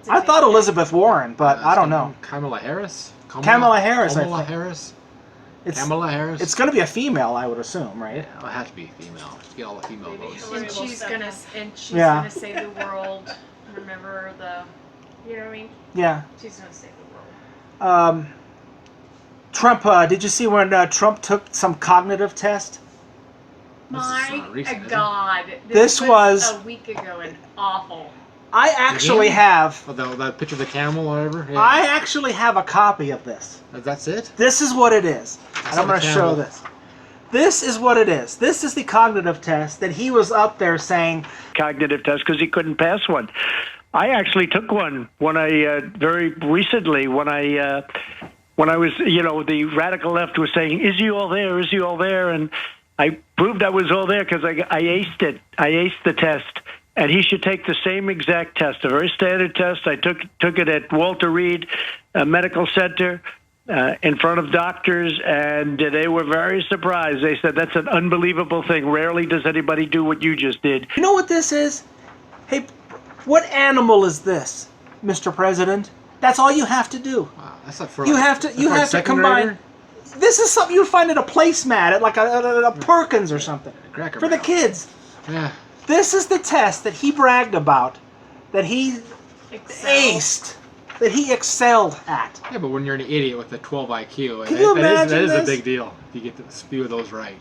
I thought Elizabeth Warren, but I don't know. Kamala Harris? Kamala Harris, I think. Kamala Harris? It's going to be a female, I would assume, right? Yeah, it'll have to be a female. Get all the female votes. And she's gonna save the world. Remember you know what I mean? Yeah. She's gonna save the world. Trump, did you see when Trump took some cognitive test? My God. This was a week ago and awful. I actually have. Oh, that picture of the camel or whatever? Yeah. I actually have a copy of this. That's it? This is what it is. And I'm going to show this. This is what it is. This is the cognitive test that he was up there saying. Cognitive test because he couldn't pass one. I actually took one when I very recently when I was the radical left was saying, "Is he all there? Is he all there?" And I proved I was all there because I aced it. I aced the test. And he should take the same exact test, a very standard test. I took it at Walter Reed Medical Center in front of doctors, and they were very surprised. They said, that's an unbelievable thing. Rarely does anybody do what you just did. You know what this is? Hey, what animal is this, Mr. President? That's all you have to do. Wow, that's not for you have to combine. This is something you find at a placemat, at like a Perkins or something. For the kids. Yeah. This is the test that he bragged about, that he aced, that he excelled at. Yeah, but when you're an idiot with a 12 IQ, Can you imagine that is this? a big deal if you get the few of those right,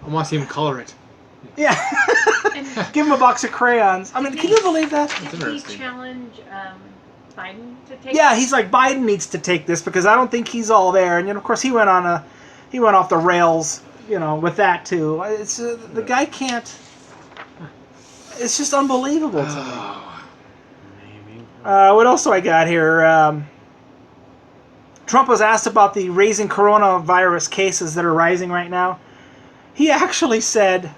I want to see him color it. Yeah. Give him a box of crayons. I mean, can you believe that? Did he challenge Biden to take Yeah, he's like, Biden needs to take this because I don't think he's all there. And, of course, he went off the rails, with that, too. It's the guy can't... It's just unbelievable to me. What else do I got here? Trump was asked about the raising coronavirus cases that are rising right now. He actually said...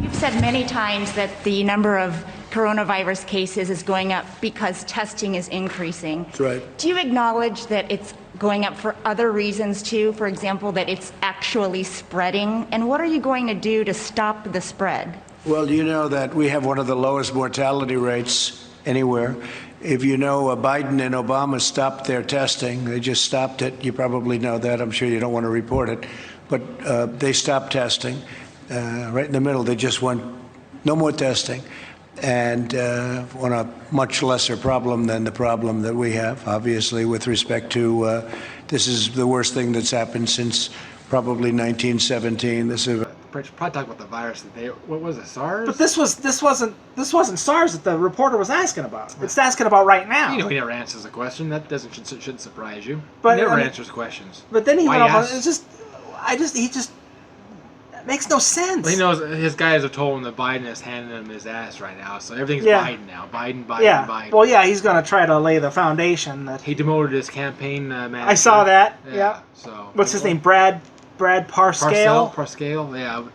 You've said many times that the number of coronavirus cases is going up because testing is increasing. That's right. Do you acknowledge that it's going up for other reasons too? For example, that it's actually spreading? And what are you going to do to stop the spread? Well, you know that we have one of the lowest mortality rates anywhere. If you know Biden and Obama stopped their testing, they just stopped it. You probably know that. I'm sure you don't want to report it. But they stopped testing. Right in the middle, they just went, no more testing. And on a much lesser problem than the problem that we have, obviously, with respect to this is the worst thing that's happened since probably 1917. This is probably talk about the virus today. What was it, SARS? But this wasn't SARS that the reporter was asking about. It's asking about right now. He never answers a question. That shouldn't surprise you. But he never answers questions. But then he went off. He just it makes no sense. Well, he knows his guys have told him that Biden is handing him his ass right now, so everything's Biden now. Biden. Yeah. Well, yeah, he's going to try to lay the foundation that he demoted his campaign manager. I saw that. Yeah. So what's his name? Brad Parscale. Parscale. Yeah.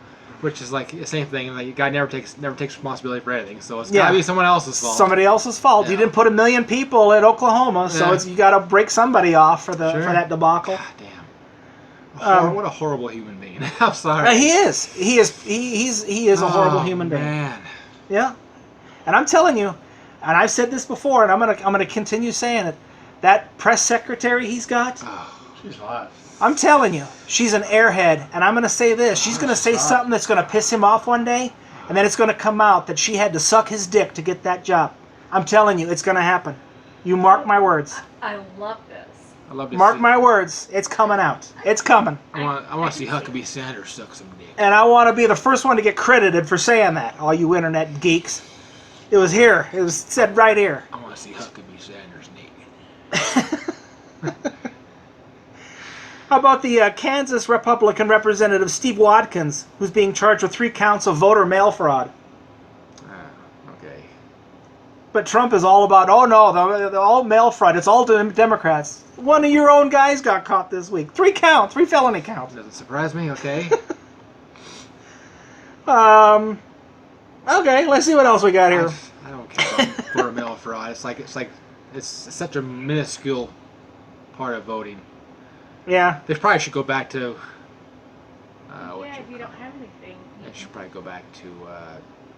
Which is like the same thing. Like, the guy never takes responsibility for anything, so it's gotta be someone else's fault. Somebody else's fault. Yeah. You didn't put 1 million people at Oklahoma, so you got to break somebody off for that debacle. God damn. What a horrible human being. I'm sorry. He is. He is a horrible human being. Man. Yeah. And I'm telling you, and I've said this before, and I'm gonna continue saying it. That press secretary he's got. She's hot. I'm telling you, she's an airhead, and I'm going to say this. She's going to say something that's going to piss him off one day, and then it's going to come out that she had to suck his dick to get that job. I'm telling you, it's going to happen. You mark my words. I love this. I love to Mark see, my words. It's coming out. It's coming. I want to see Huckabee Sanders suck some dick. And I want to be the first one to get credited for saying that, all you internet geeks. It was here. It was said right here. I want to see Huckabee Sanders naked. How about the Kansas Republican Representative Steve Watkins, who's being charged with 3 counts of voter mail fraud? Okay. But Trump is all about, oh no, the all mail fraud. It's all Democrats. One of your own guys got caught this week. 3 felony counts. Doesn't surprise me. Okay. Okay, let's see what else we got here. I don't care about voter mail fraud. It's such a minuscule part of voting. Yeah. They probably should go back to. If you don't have anything. They should probably go back to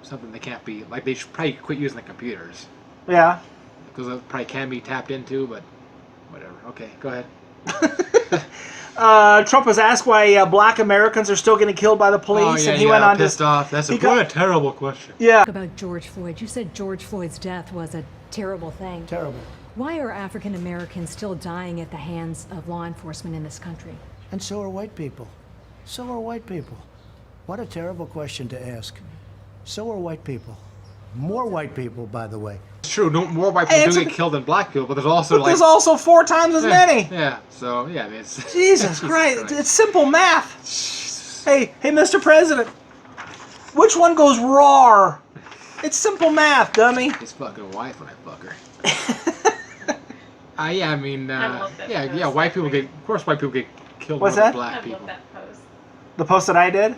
something that can't be like. They should probably quit using the computers. Yeah. Because it probably can be tapped into, but whatever. Okay, go ahead. Trump was asked why black Americans are still getting killed by the police, and he went on pissed off. What a terrible question. Yeah. About George Floyd, you said George Floyd's death was a terrible thing. Terrible. Why are African Americans still dying at the hands of law enforcement in this country? And so are white people. So are white people. What a terrible question to ask. So are white people. More white people, by the way. It's true. More white people do get killed than black people, but there's also there's also 4 times as many. Yeah. So yeah, I mean, it's Jesus Christ! It's simple math. Hey, Mr. President, which one goes raw? It's simple math, dummy. His fucking wife when I fuck her. Yeah, I mean, I love that post. yeah. White people get, of course, white people get killed What's more than that? black I people. love that post. The post that I did?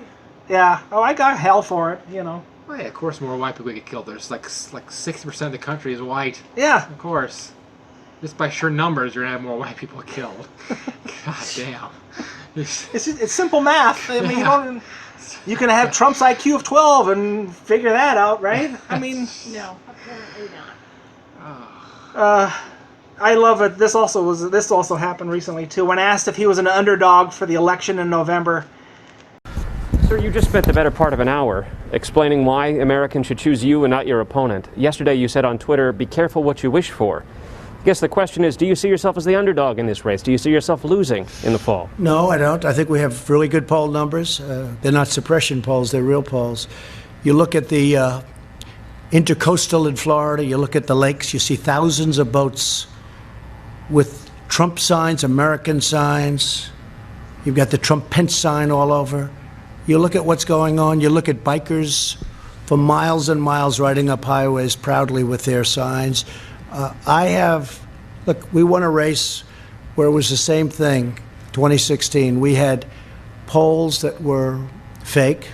Yeah. Oh, I got hell for it, you know. Well, yeah, of course, more white people get killed. There's like 60% of the country is white. Yeah. Of course. Just by sheer numbers, you're gonna have more white people killed. God damn. It's simple math. I mean, you can have Trump's IQ of 12 and figure that out, right? I mean, No, apparently not. I love it. This also happened recently too. When asked if he was an underdog for the election in November. Sir, you just spent the better part of an hour explaining why Americans should choose you and not your opponent. Yesterday you said on Twitter, be careful what you wish for. I guess the question is, do you see yourself as the underdog in this race? Do you see yourself losing in the fall? No, I don't. I think we have really good poll numbers. They're not suppression polls, they're real polls. You look at the intercoastal in Florida, you look at the lakes, you see thousands of boats with Trump signs, American signs. You've got the Trump-Pence sign all over. You look at what's going on, you look at bikers for miles and miles riding up highways proudly with their signs. Look, we won a race where it was the same thing, 2016. We had polls that were fake.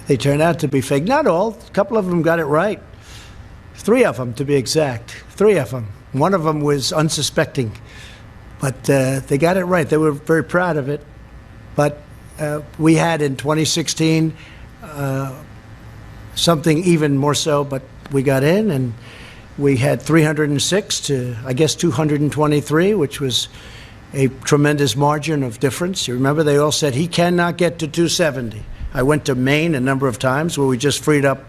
They turned out to be fake. Not all, a couple of them got it right. 3 of them, to be exact. 3 of them. One of them was unsuspecting, but they got it right. They were very proud of it. But we had in 2016 something even more so, but we got in, and we had 306 to, I guess, 223, which was a tremendous margin of difference. You remember they all said he cannot get to 270. I went to Maine a number of times where we just freed up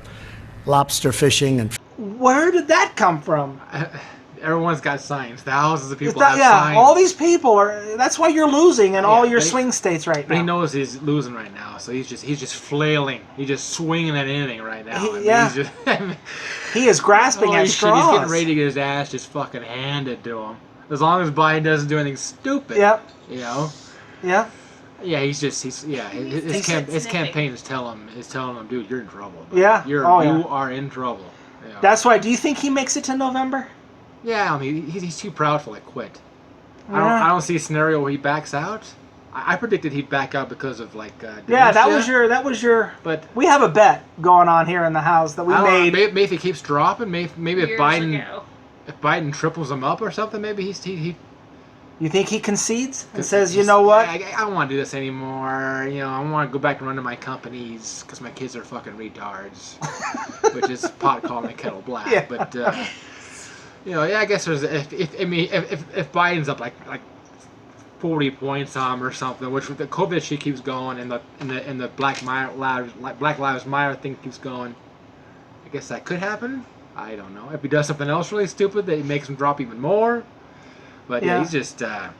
lobster fishing. And where did that come from? Everyone's got signs. Thousands of people have signs. All these people are. That's why you're losing in all your swing states right now. But he knows he's losing right now, so he's just flailing. He's just swinging at anything right now. He is grasping at straws. He's getting ready to get his ass just fucking handed to him. As long as Biden doesn't do anything stupid. Yep. You know. Yeah. Yeah, his campaign is telling him, dude, you're in trouble. Yeah. You are in trouble. Yeah. That's why. Do you think he makes it to November? Yeah, I mean, he's too proud to quit. I don't see a scenario where he backs out. I predicted he'd back out because of like. Yeah, that dementia. was your. But we have a bet going on here in the house that we made. Maybe if he keeps dropping, maybe if Years Biden ago. if Biden triples him up or something, maybe he. You think he concedes and says, you know what? I don't want to do this anymore. You know, I want to go back and run to my companies because my kids are fucking retards, which is pot calling the kettle black. Yeah. But you know, yeah, I guess there's if Biden's up like 40 points on him or something, which the COVID shit keeps going and the Black Lives Matter thing keeps going, I guess that could happen. I don't know. If he does something else really stupid that makes him drop even more. But yeah, he's just. I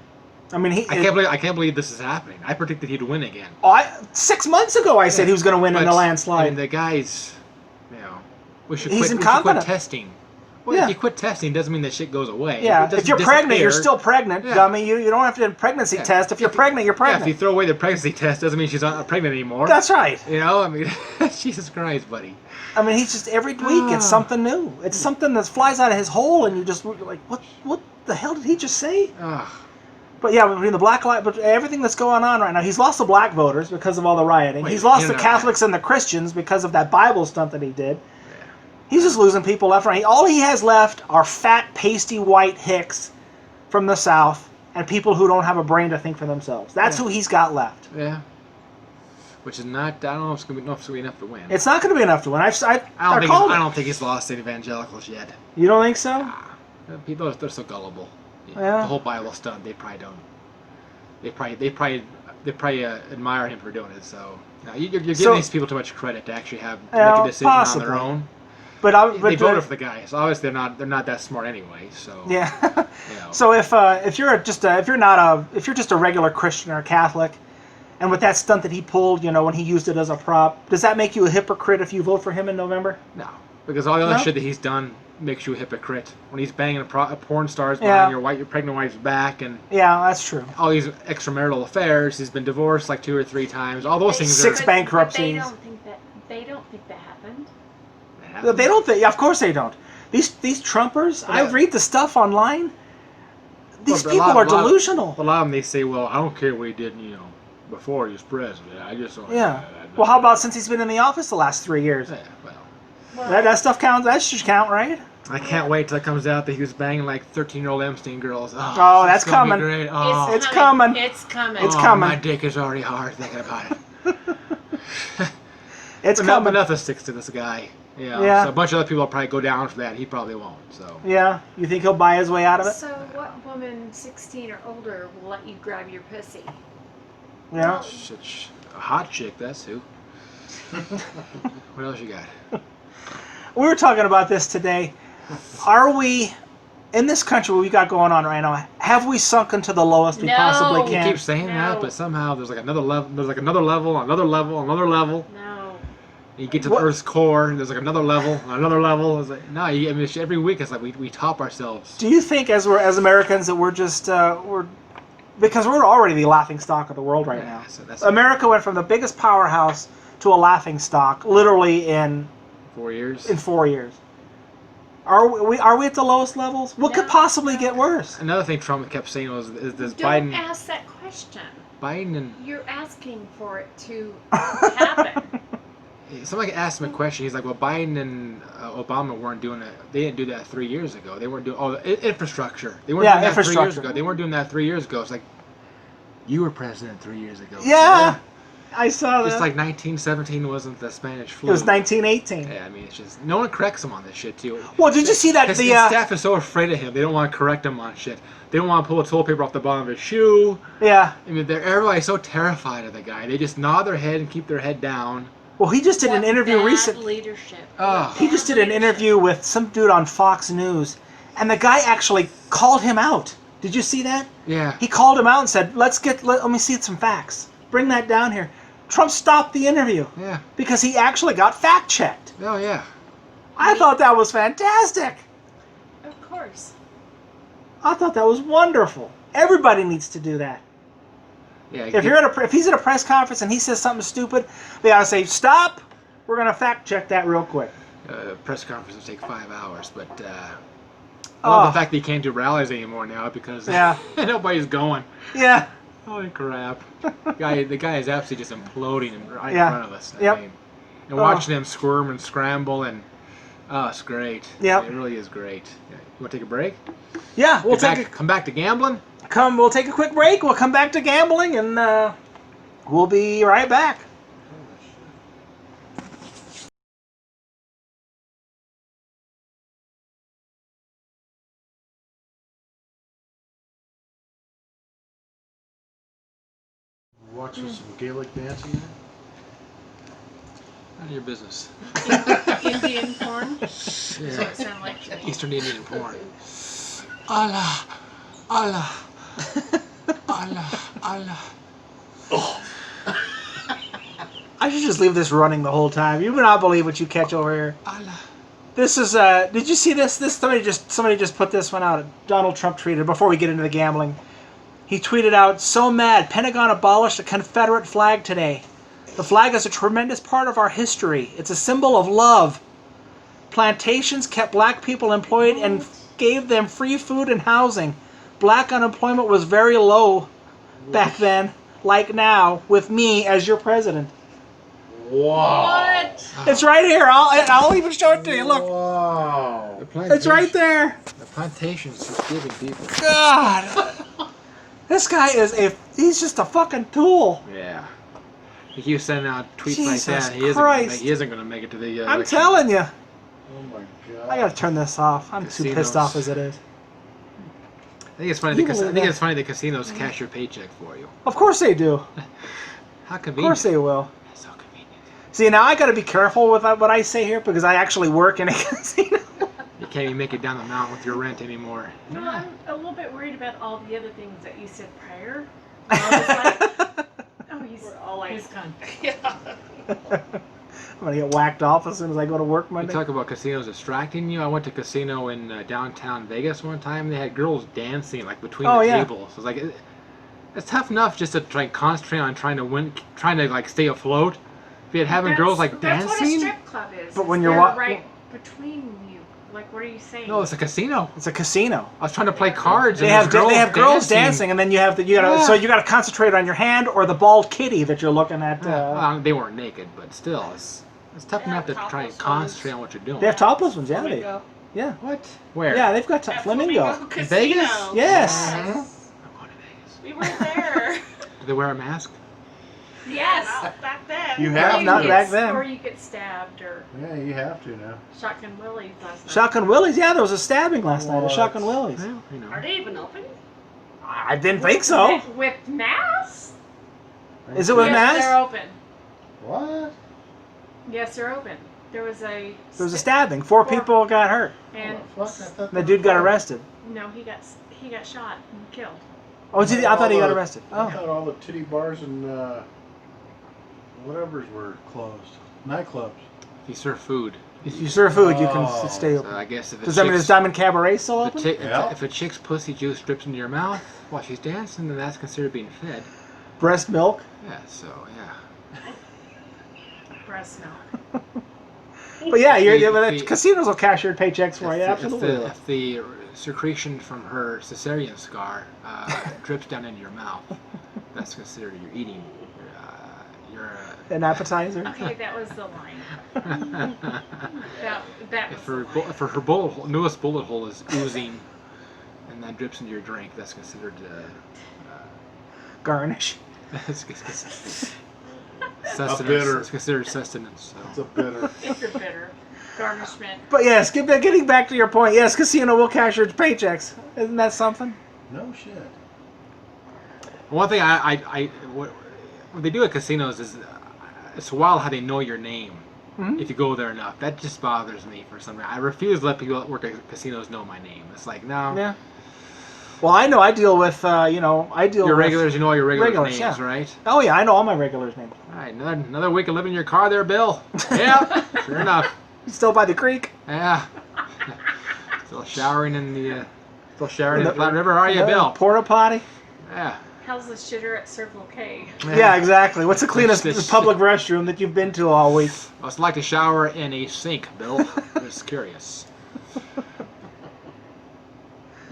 mean, I can't believe this is happening. I predicted he'd win again. 6 months ago, I said he was going to win in a landslide. I mean, the guy's, you know, we should He's quit incompetent. testing. Well, if you quit testing, doesn't mean that shit goes away. Yeah, If if you're pregnant, you're still pregnant, dummy. You don't have to do a pregnancy test. If you're pregnant, you're pregnant. Yeah, if you throw away the pregnancy test, doesn't mean she's not pregnant anymore. That's right. You know, I mean, Jesus Christ, buddy. I mean, he's just every week it's something new. It's something that flies out of his hole, and you're like, what the hell did he just say? But yeah, between the but everything that's going on right now, he's lost the black voters because of all the rioting. He's lost the Catholics and the Christians because of that Bible stunt that he did. Yeah. He's just losing people left and right. All he has left are fat, pasty, white hicks from the South and people who don't have a brain to think for themselves. That's who he's got left. Yeah. Which is not. I don't know if it's going to be enough to win. It's not going to be enough to win. I don't think he's lost to evangelicals yet. You don't think so? People, they're so gullible. Yeah. The whole Bible stunt, they probably don't. They probably admire him for doing it. So no, you're giving these people too much credit to actually make a decision on their own. But they voted for the guy, so obviously they're not that smart anyway. So yeah. You know. So if you're just a regular Christian or Catholic, and with that stunt that he pulled, when he used it as a prop, does that make you a hypocrite if you vote for him in November? No, because all the other shit that he's done makes you a hypocrite. When he's banging a porn star's behind your pregnant wife's back, and that's true. All these extramarital affairs. He's been divorced like 2 or 3 times. All those things. 6 bankruptcies. They don't think that happened. They don't think. Yeah, of course they don't. These Trumpers. I read the stuff online. These people are delusional. A lot of them, they say, "Well, I don't care what he did, before he was president. I just don't." Yeah. Well, how about since he's been in the office the last 3 years? Yeah. Well. That stuff counts. That should count, right? I can't wait till it comes out that he was banging like 13-year-old Epstein girls. Oh, that's coming. Great. Oh. It's coming. It's coming. It's coming. My dick is already hard thinking about it. It's coming. But nothing sticks to this guy. Yeah. So a bunch of other people will probably go down for that. He probably won't. So. Yeah. You think he'll buy his way out of it? So what woman 16 or older will let you grab your pussy? Yeah. A hot chick. That's who. What else you got? We were talking about this today. Are we, in this country, what we got going on right now, have we sunk into the lowest we possibly can? You keep saying that, but somehow there's like another level. There's like another level, another level, another level. No. You get to the Earth's core, and there's like another level, another level. It's like no. Every week it's like we top ourselves. Do you think, as Americans, that we're just because we're already the laughing stock of the world right now? So America went from the biggest powerhouse to a laughing stock, literally in 4 years. In 4 years. Are we at the lowest levels? What could possibly get worse? Another thing Trump kept saying was, "Does Don't Biden ask that question. Biden and you're asking for it to happen." Somebody asked him a question. He's like, "Well, Biden and Obama weren't doing it. They didn't do that 3 years ago. They weren't doing infrastructure. They weren't doing that 3 years ago. They weren't doing that 3 years ago." It's like, you were president 3 years ago. Yeah. I saw that. Just like 1917 wasn't the Spanish flu. It was 1918. Yeah, I mean, it's just no one corrects him on this shit too. Well, did you see that his staff is so afraid of him. They don't want to correct him on shit. They don't want to pull a toilet paper off the bottom of his shoe. Yeah. I mean, everybody's so terrified of the guy. They just nod their head and keep their head down. Well, he just did an interview recently. Leadership. He just did an interview with some dude on Fox News, and the guy actually called him out. Did you see that? Yeah. He called him out and said, let me see some facts. Bring that down here. Trump stopped the interview. Yeah. Because he actually got fact-checked. Oh, yeah. I thought that was fantastic. Of course. I thought that was wonderful. Everybody needs to do that. Yeah. If he's at a press conference and he says something stupid, they ought to say, stop. We're going to fact-check that real quick. Press conferences take 5 hours, but I love the fact that you can't do rallies anymore now because nobody's going. Yeah. Holy crap! The guy is absolutely just imploding right Yeah. in front of us. Yep. And watching them squirm and scramble and it's great. Yep. It really is great. You want to take a break? Yeah, we'll come back to gambling. We'll take a quick break. We'll come back to gambling, and we'll be right back. Watching some Gaelic dancing there? None of your business. Indian porn. That's what it sounded like to me. Eastern Indian porn. Allah, Allah, Allah, Allah. I should just leave this running the whole time. You would not believe what you catch over here. Allah. This is did you see this? Somebody just put this one out. Donald Trump tweeted before we get into the gambling. He tweeted out, "So mad, Pentagon abolished the Confederate flag today. The flag is a tremendous part of our history. It's a symbol of love. Plantations kept black people employed and gave them free food and housing. Black unemployment was very low back then, like now, with me as your president." Wow. What? It's right here. I'll even show it to you. Look. Wow. It's right there. The plantation's just giving people. God. This guy he's just a fucking tool. Yeah. He keeps sending out tweets Jesus like that. He isn't going to make it to the I'm election. telling you. Oh my God. I gotta turn this off. I'm too pissed off as it is. I think it's funny. The casinos cash your paycheck for you. Of course they do. How Of convenient. course they will. So convenient. See, now I gotta be careful with what I say here because I actually work in a casino. You can't even make it down the mountain with your rent anymore. No, I'm a little bit worried about all the other things that you said prior. I was like, oh, he's gone. Yeah. I'm gonna get whacked off as soon as I go to work You Monday. talk about casinos distracting you. I went to a casino in downtown Vegas one time. They had girls dancing like between the tables. It was like it's tough enough just to try and concentrate on trying to like stay afloat. If you're having girls like dancing. That's what a strip club is. But when They're you're right between you. Like, what are you saying? No, it's a casino. It's a casino. I was trying to play cards. They and have girls dancing, and then you gotta concentrate on your hand or the bald kitty that you're looking at. They weren't naked, but still, it's tough enough to try and concentrate on what you're doing. They have topless ones, yeah. Flamingo. Yeah. What? Where? Yeah, they've got Flamingo. Casino. Vegas? Yes. I'm going to Vegas. We were there. Do they wear a mask? Yes. Not back then. You have Or not you back get- then. Or you get stabbed or Yeah, you have to now. shotgun willies last night. Shotgun Willie's, yeah, there was a stabbing last night at What? Shotgun Willie's. Well, you know. Are they even open? I didn't think so. With masks? Is it with Yes, masks? they're open. What? Yes, they're open. There was a stabbing. 4 people got hurt. and Oh, fuck, I thought The they dude were got closed. arrested. no, he got shot and killed. Oh, did he? I thought he got arrested. I Oh. thought all the titty bars and whatever's were closed. Nightclubs. If you serve food. If you serve food, you can Oh. stay So open. I guess if Does that mean is Diamond Cabaret still open? Yeah. if a chick's pussy juice drips into your mouth while she's dancing, then that's considered being fed. Breast milk? Yeah, so, yeah. Breast milk. But yeah, The- casinos will cash your paychecks for you, If absolutely. if the secretion from her cesarean scar drips down into your mouth, that's considered you're eating. An appetizer? Okay, that was the line. that If was her bullet hole, newest bullet hole is oozing, and that drips into your drink, that's considered Garnish. sustenance. bitter. It's considered sustenance. It's So. a bitter. It's a bitter garnishment. But yes, getting back to your point, yes, casino will cash your paychecks. Isn't that something? No shit. One thing what they do at casinos is it's wild how they know your name if you go there enough. That just bothers me for some reason. I refuse to let people that work at casinos know my name. It's like, no. Yeah. Well, I know I deal with, Your with regulars, you know all your regulars' names, yeah. right? Oh yeah, I know all my regulars' names. All right, another week of living in your car there, Bill. Yeah, sure enough. Still by the creek. Yeah. Still showering in the Flat River, are you, Yeah, Bill? Porta potty. Yeah. How's the shitter at Circle K? Yeah, exactly. What's the cleanest This- public restroom that you've been to all week? I was like to shower in a sink, Bill. Just curious.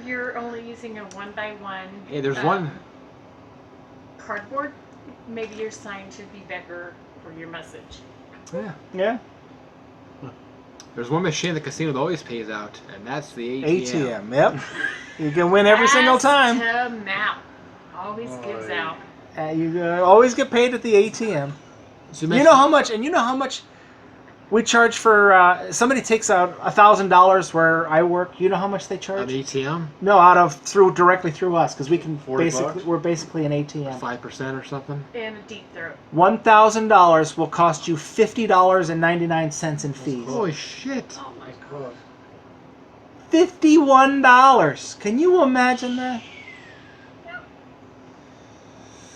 You're only using a 1x1. Hey, there's one. cardboard, maybe your sign should be bigger for your message. Yeah. Yeah. There's one machine the casino that always pays out, and that's the ATM. ATM, yep. You can win every single time. Mouth always gives out. You always get paid at the ATM. So you know how much, and you know how much we charge for, somebody takes out $1,000 where I work. You know how much they charge? An ATM? No, directly through us, because we can $40? we're basically an ATM. 5% or something? And a deep throat. $1,000 will cost you $50.99 in fees. Holy shit. Oh my God. $51. Can you imagine that?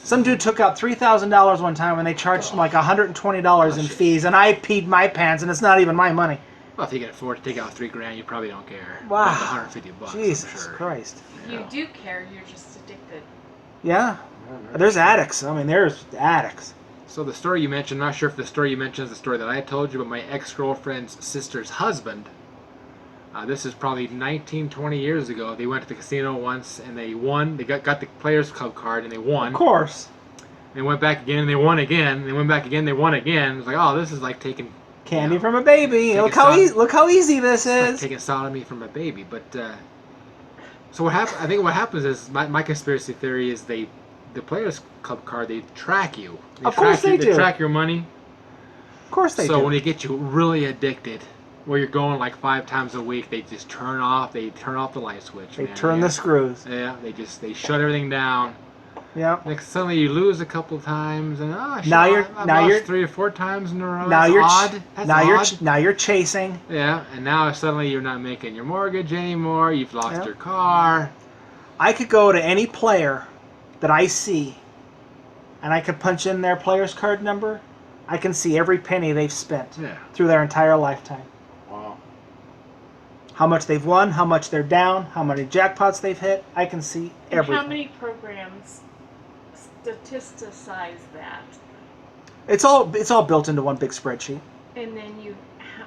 Some dude took out $3,000 one time when they charged him like $120 in fees, and I peed my pants, and it's not even my money. Well, if you can afford to take out $3,000, you probably don't care. Wow. Like $150. Jesus I'm sure. Christ. You do care, you're just addicted. Yeah. There's addicts. I mean, there's addicts. So the story you mentioned, I'm not sure if the story you mentioned is the story that I told you, but my ex-girlfriend's sister's husband, this is probably 19, 20 years ago. They went to the casino once and they won. They got the Players Club card and they won. Of course. They went back again and they won again. They went back again, they won again. It's like, oh, this is like taking candy from a baby. Look how easy this is. Like taking sodomy from a baby. But so what happened? I think what happens is my conspiracy theory is the Players Club card, they track you. Of course they do. They track your money. Of course they do. So when they get you really addicted, where you're going like 5 times a week, they just turn off the light switch. They turn the screws. Yeah, they shut everything down. Yeah. Next, suddenly you lose a couple times, and I've now you're 3 or 4 times in a row. Now That's you're odd. That's odd. now you're chasing. Yeah, and now suddenly you're not making your mortgage anymore. You've lost your car. I could go to any player that I see, and I could punch in their player's card number. I can see every penny they've spent through their entire lifetime. Wow. How much they've won, how much they're down, how many jackpots they've hit. I can see everything. How many programs statisticize that? It's all built into one big spreadsheet. And then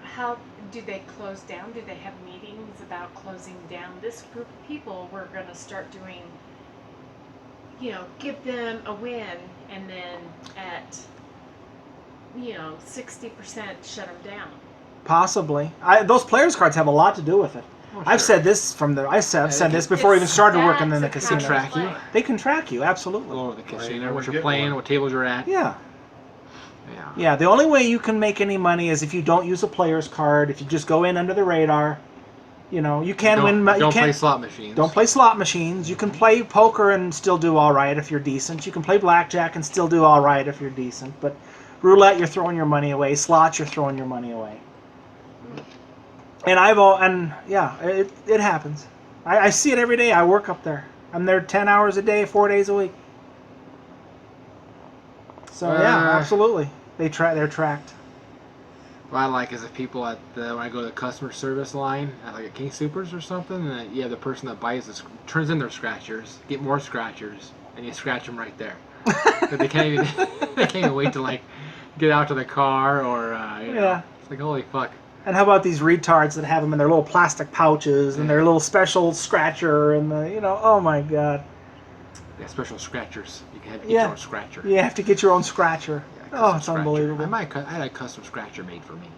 how do they close down? Do they have meetings about closing down this group of people? We're going to start doing, give them a win, and then at 60% shut them down. Possibly. Those players cards have a lot to do with it. Oh, I've said this I've said this before I even started working in the casino. They track you. They can track you, absolutely. All over the casino, what you're playing, what tables you're at. Yeah. Yeah, the only way you can make any money is if you don't use a player's card, if you just go in under the radar. You can win. Don't play slot machines. Don't play slot machines. You can play poker and still do all right if you're decent. You can play blackjack and still do all right if you're decent. But roulette, you're throwing your money away. Slots, you're throwing your money away. And it happens. I see it every day. I work up there. I'm there 10 hours a day, 4 days a week. So absolutely, they're tracked. What I like is if people when I go to the customer service line at like a King Soopers or something, and the person that buys this turns in their scratchers, get more scratchers, and you scratch them right there. But they can't even wait to like get out to the car or it's like holy fuck. And how about these retards that have them in their little plastic pouches and their little special scratcher and oh my god. Yeah, special scratchers. You can get your own scratcher. You have to get your own scratcher. It's scratcher. unbelievable. I had a custom scratcher made for me.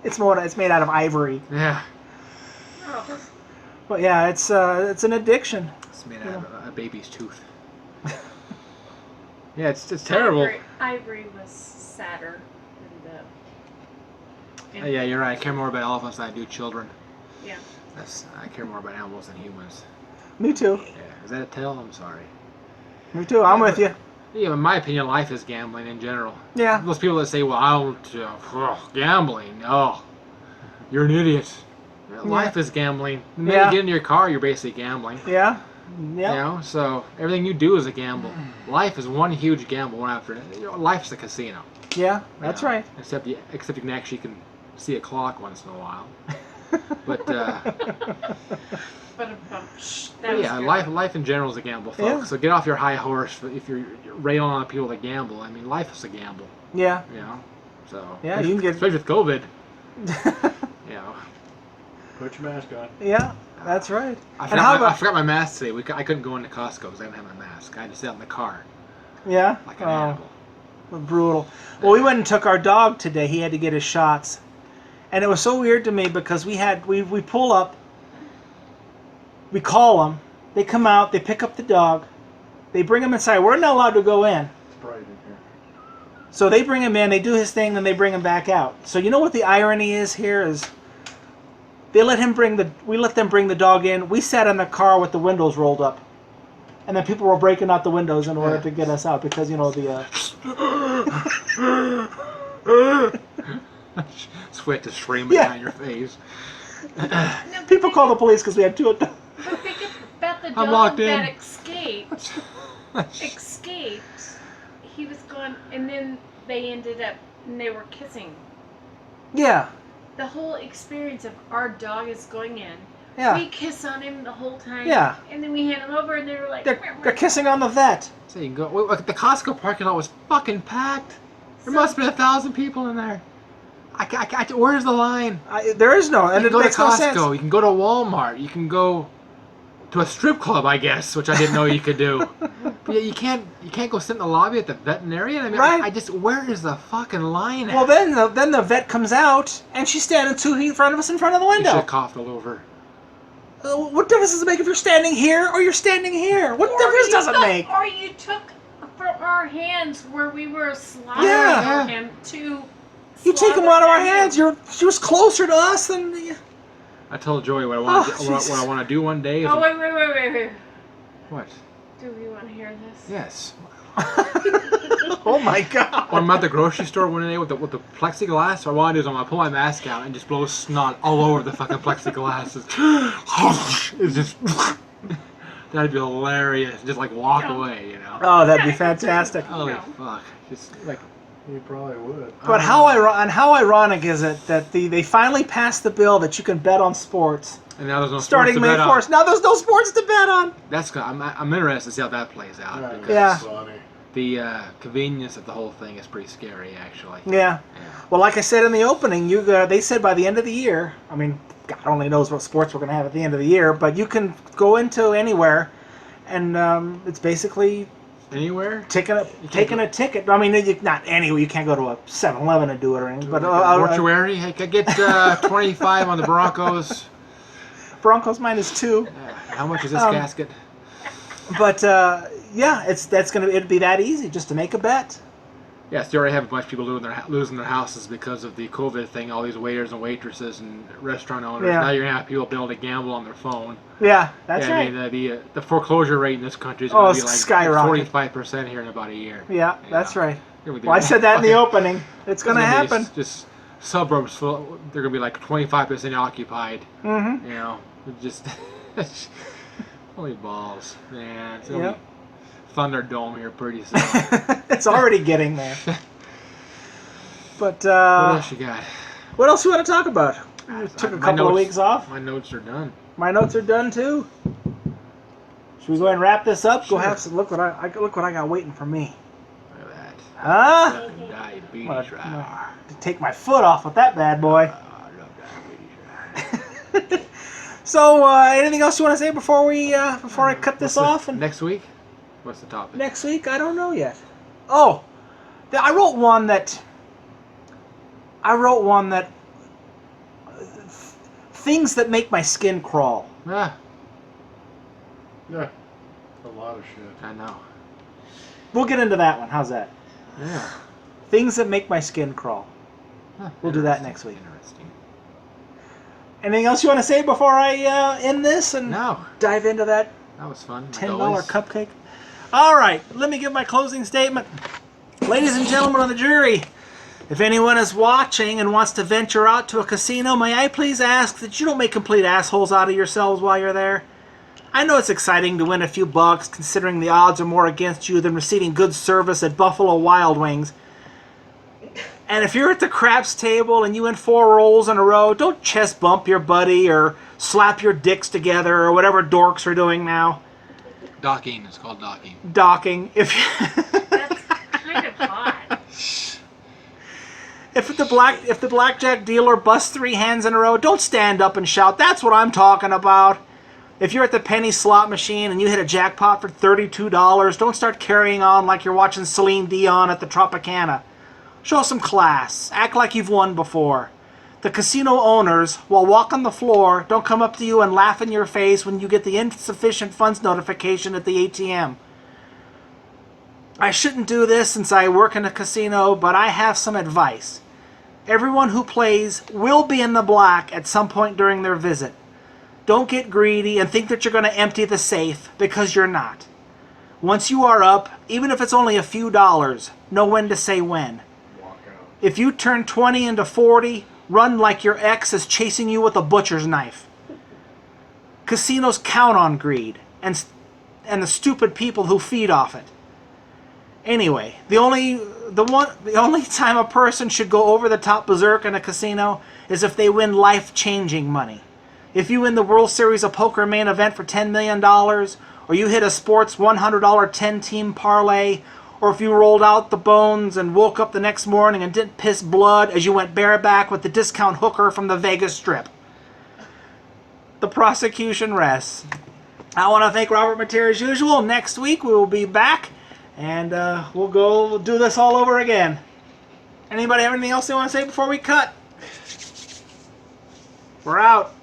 It's made out of ivory. Yeah. But yeah, it's an addiction. It's made out of a baby's tooth. Yeah, it's terrible. Ivory was sadder than the. Yeah, you're right. I care more about elephants than I do children. Yeah. I care more about animals than humans. Me too. Yeah. Is that a tell? I'm sorry. Me too. I'm with you. Yeah, in my opinion, life is gambling in general. Yeah. Those people that say, well, I don't, gambling. Oh, you're an idiot. Life is gambling. The minute you get in your car, you're basically gambling. Yeah. Yeah. So everything you do is a gamble. Life is one huge gamble, one after another. Life's a casino. Yeah, that's right. Except you can see a clock once in a while. But life in general is a gamble, folks. Yeah. So get off your high horse if you're railing on people that gamble. I mean, life is a gamble. Yeah. So you can get, especially with COVID. Put your mask on. Yeah, that's right. I forgot my mask today. I couldn't go into Costco because I didn't have my mask. I had to sit out in the car. Yeah? Like an animal. Brutal. Well, we went and took our dog today. He had to get his shots. And it was so weird to me because we pull up, we call them, they come out, they pick up the dog, they bring him inside. We're not allowed to go in. It's bright in here. So they bring him in, they do his thing, then they bring him back out. So you know what the irony is here is we let them bring the dog in. We sat in the car with the windows rolled up. And then people were breaking out the windows in order to get us out because, you know, the... Sweat to stream behind your face. People call the police because we had two... But think about the I'm dog locked in. that escaped. He was gone, and then they ended up, and they were kissing. Yeah. The whole experience of our dog is going in. Yeah. We kiss on him the whole time. Yeah. And then we hand him over, and they were like... They're kissing on the vet. So you can go. The Costco parking lot was fucking packed. There must have been 1,000 people in there. Where's the line? There is no. And you it can go to makes no sense. Costco. You can go to Walmart. You can go to a strip club, I guess, which I didn't know you could do. But yeah, you can't go sit in the lobby at the veterinarian. I mean, right. Where is the fucking line at? Well, then the vet comes out, and she's standing 2 feet in front of us in front of the You window. should have coughed all over. What difference does it make if you're standing here or you're standing here? What difference does it make? Or you took from our hands where we were slaughtering him to... You take him out of our hands. She was closer to us than... I told Joey what I want to do one day. Is wait. What? Do we want to hear this? Yes. Oh my God. When I'm at the grocery store one day with the plexiglass, what I want to do is I'm going to pull my mask out and just blow snot all over the fucking plexiglass. It's just... That'd be hilarious. Just like walk away, you know? Oh, that'd be fantastic. Holy fuck. Just like... You probably would. But how ironic is it that they finally passed the bill that you can bet on sports? And now there's no starting sports to May bet 1st. Now there's no sports to bet on. That's good. I'm interested to see how that plays out. Yeah. The convenience of the whole thing is pretty scary, actually. Yeah. Well, like I said in the opening, they said by the end of the year. I mean, God only knows what sports we're going to have at the end of the year, but you can go into anywhere, and it's basically anywhere taking a ticket. I mean, not anywhere. You can't go to a 7-Eleven and do it or anything. But mortuary. I could get 25 on the Broncos. Broncos -2. How much is this casket? But yeah, it'd be that easy just to make a bet. Yes, you already have a bunch of people losing their houses because of the COVID thing. All these waiters and waitresses and restaurant owners. Yeah. Now you're gonna have people be able to gamble on their phone. Yeah, that's right. I mean, the foreclosure rate in this country is going to be like skyrocket. 45% here in about a year. Yeah, that's right. Well, I said that in the opening. It's going to happen. Just suburbs full. They're going to be like 25% occupied. Mm-hmm. You know, just holy balls, man. It's gonna be Thunderdome here pretty soon. It's already getting there. But what else you got? What else you want to talk about? Took a couple of weeks off. My notes are done. My notes are done too. Should we go ahead and wrap this up? Sure. Go have some. Look what I got waiting for me. Look at that. Huh? Diabetes to take my foot off with that bad boy. I love diabetes. So, anything else you want to say before I cut this off? And next week? What's the topic? Next week? I don't know yet. Oh, I wrote one that. Things that make my skin crawl. Yeah, a lot of shit. I know. We'll get into that one. How's that? Yeah. Things that make my skin crawl. We'll do that next week. Interesting. Anything else you want to say before I end this and dive into that? That was fun. $10 cupcake. All right, let me give my closing statement. Ladies and gentlemen of the jury, if anyone is watching and wants to venture out to a casino, may I please ask that you don't make complete assholes out of yourselves while you're there? I know it's exciting to win a few bucks, considering the odds are more against you than receiving good service at Buffalo Wild Wings. And if you're at the craps table and you win 4 rolls in a row, don't chest bump your buddy or slap your dicks together or whatever dorks are doing now. Docking. It's called docking. Docking. That's kind of hot. If the blackjack dealer busts 3 hands in a row, don't stand up and shout. That's what I'm talking about. If you're at the penny slot machine and you hit a jackpot for $32, don't start carrying on like you're watching Celine Dion at the Tropicana. Show some class. Act like you've won before. The casino owners, while walking the floor, don't come up to you and laugh in your face when you get the insufficient funds notification at the ATM. I shouldn't do this since I work in a casino, but I have some advice. Everyone who plays will be in the black at some point during their visit. Don't get greedy and think that you're going to empty the safe, because you're not. Once you are up, even if it's only a few dollars, know when to say when. If you turn 20 into 40, run like your ex is chasing you with a butcher's knife. Casinos count on greed and the stupid people who feed off it. Anyway, the only time a person should go over the top berserk in a casino is if they win life-changing money. If you win the World Series of Poker main event for $10 million, or you hit a sports $100 10-team parlay, or if you rolled out the bones and woke up the next morning and didn't piss blood as you went bareback with the discount hooker from the Vegas Strip. The prosecution rests. I want to thank Robert Mateer as usual. Next week we will be back, and we'll go do this all over again. Anybody have anything else they want to say before we cut? We're out.